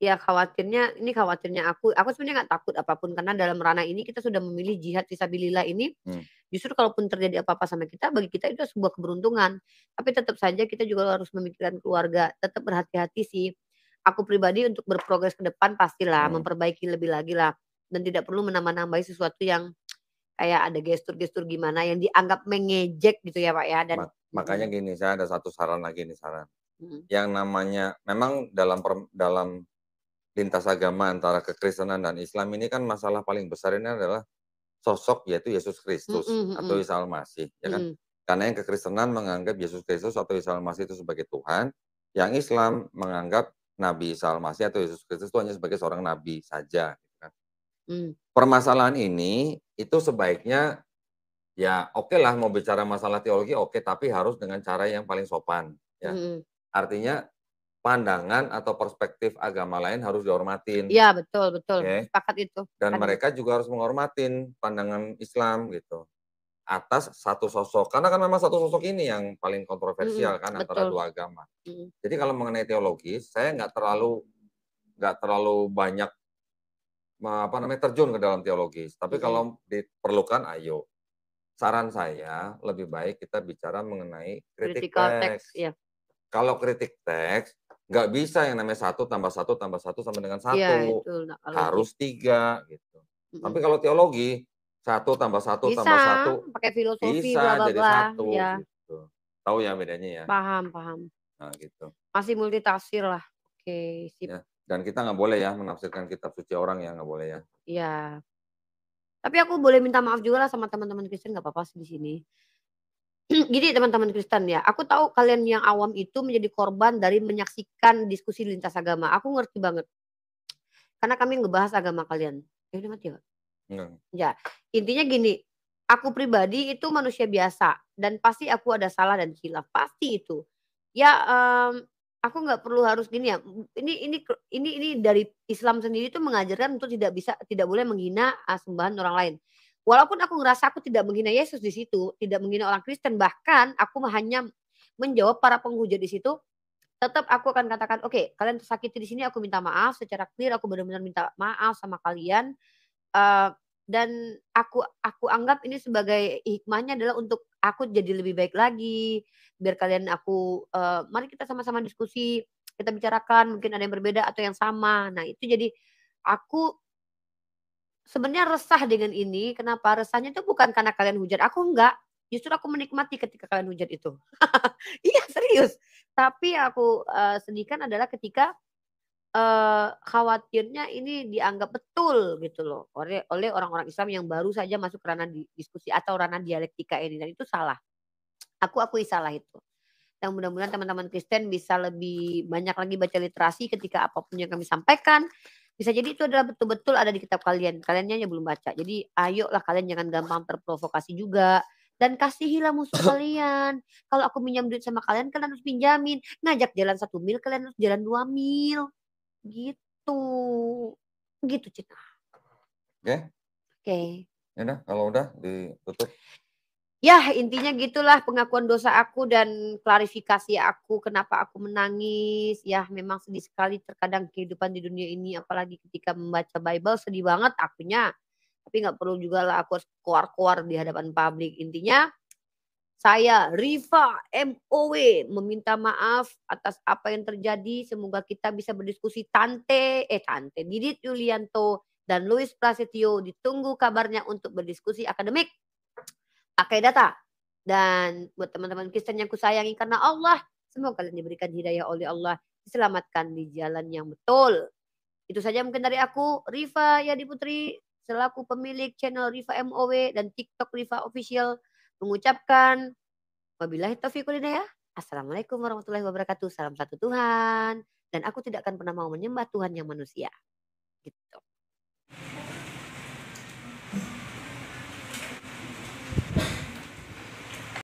ya khawatirnya aku sebenarnya nggak takut apapun karena dalam ranah ini kita sudah memilih jihad fisabilillah ini, Hmm. justru kalaupun terjadi apa-apa sama kita, bagi kita itu sebuah keberuntungan. Tapi tetap saja kita juga harus memikirkan keluarga, tetap berhati-hati sih. Aku pribadi untuk berprogres ke depan pastilah Hmm. memperbaiki lebih lagi lah, dan tidak perlu menambah-nambahi sesuatu yang kayak ada gestur-gestur gimana yang dianggap mengejek gitu ya, Pak, ya, dan Makanya mhm, gini, saya ada satu saran lagi nih, saran. mhm, Yang namanya memang dalam lintas agama antara kekristenan dan Islam ini kan masalah paling besar ini adalah sosok yaitu Yesus mhm Kristus atau mhm, Isa Al-Masih, ya kan. mhm, Karena yang kekristenan menganggap Yesus Kristus atau Isa Al-Masih itu sebagai Tuhan, yang Islam menganggap Nabi Isa Al-Masih atau Yesus Kristus itu hanya sebagai seorang nabi saja, gitu kan. mmm, Permasalahan ini itu sebaiknya ya oke lah mau bicara masalah teologi oke, tapi harus dengan cara yang paling sopan, ya. mhm. Artinya pandangan atau perspektif agama lain harus dihormatin, Iya betul betul, oke. sepakat itu, Dan sepakat itu. mereka juga harus menghormatin pandangan Islam gitu, atas satu sosok. Karena kan memang satu sosok ini yang paling Mhm, kontroversial kan antara betul, dua agama. mhm, Jadi kalau mengenai teologi, saya nggak terlalu banyak apa namanya, terjun ke dalam teologi. Tapi mhm. kalau diperlukan, ayo. Saran saya lebih baik kita bicara mengenai kritik Critical text, teks. iya. Kalau kritik teks, nggak bisa yang namanya satu tambah satu sama dengan Iya satu, itu nggak logik, harus 3 gitu. Tapi mhm. kalau teologi, satu Bisa, tambah satu pakai filosofi bla bisa bla jadi bla, satu iya, gitu. Tahu ya bedanya ya? paham paham. Nah gitu, Masih multitafsir lah. Oke, sip, ya. Dan kita nggak boleh ya menafsirkan kitab suci orang ya, nggak boleh ya. iya. Tapi aku boleh minta maaf juga lah sama teman-teman Kristen nggak apa-apa sih di sini. Gini teman-teman Kristen ya, aku tahu kalian yang awam itu menjadi korban dari menyaksikan diskusi lintas agama, aku ngerti banget, karena kami ngebahas agama kalian. udah mati ya, Pak? Enggak. Ya, intinya gini, aku pribadi itu manusia biasa dan pasti aku ada salah dan khilaf, pasti itu. Ya, aku nggak perlu harus gini ya, ini dari Islam sendiri tuh mengajarkan untuk tidak boleh menghina, sembahan orang lain. Walaupun aku ngerasa aku tidak menghina Yesus di situ, tidak menghina orang Kristen, bahkan aku hanya menjawab para penghujat di situ, tetap aku akan katakan, "Oke, kalian tersakiti di sini aku minta maaf secara clear, aku benar-benar minta maaf sama kalian." Eee, dan aku anggap ini sebagai hikmahnya adalah untuk aku jadi lebih baik lagi, biar kalian mari kita sama-sama diskusi, kita bicarakan mungkin ada yang berbeda atau yang sama. Nah itu jadi aku sebenarnya resah dengan ini, kenapa resahnya itu bukan karena kalian hujat aku, enggak, justru aku menikmati ketika kalian hujat itu. Iya serius, tapi aku, sedihkan adalah ketika khawatirnya ini dianggap betul gitu loh oleh oleh orang-orang Islam yang baru saja masuk ranah diskusi atau ranah dialektika ini dan itu salah. Aku akui salah itu. Dan mudah-mudahan teman-teman Kristen bisa lebih banyak lagi baca literasi ketika apapun yang kami sampaikan, bisa jadi itu adalah betul-betul ada di kitab kalian, kaliannya yang belum baca. Jadi ayolah kalian jangan gampang terprovokasi juga, dan kasihilah musuh kalian. Kalau aku minjam duit sama kalian, kalian harus pinjamin. Ngajak jalan 1 mil, kalian harus jalan 2 mil. Gitu. Gitu, Cina. Oke, Oke. ya udah kalau udah ditutup. Ya intinya gitulah pengakuan dosa aku dan klarifikasi aku kenapa aku menangis. Ya memang sedih sekali terkadang kehidupan di dunia ini apalagi ketika membaca Bible sedih banget akunya. Tapi nggak perlu juga lah aku harus keluar-keluar di hadapan publik. Intinya saya Rifa MOW meminta maaf atas apa yang terjadi. Semoga kita bisa berdiskusi Tante Didit Yulianto dan Louis Prasetyo. Ditunggu kabarnya untuk berdiskusi akademik pakai data. Dan buat teman-teman Kristen yang kusayangi karena Allah, semoga kalian diberikan hidayah oleh Allah, diselamatkan di jalan yang betul. Itu saja mungkin dari aku, Rifa Yadi Putri, selaku pemilik channel Rifa MOW dan TikTok Rifa Official, mengucapkan wabillahi taufiq wal hidayah. Assalamualaikum warahmatullahi wabarakatuh. Salam satu Tuhan. Dan aku tidak akan pernah mau menyembah Tuhan yang manusia.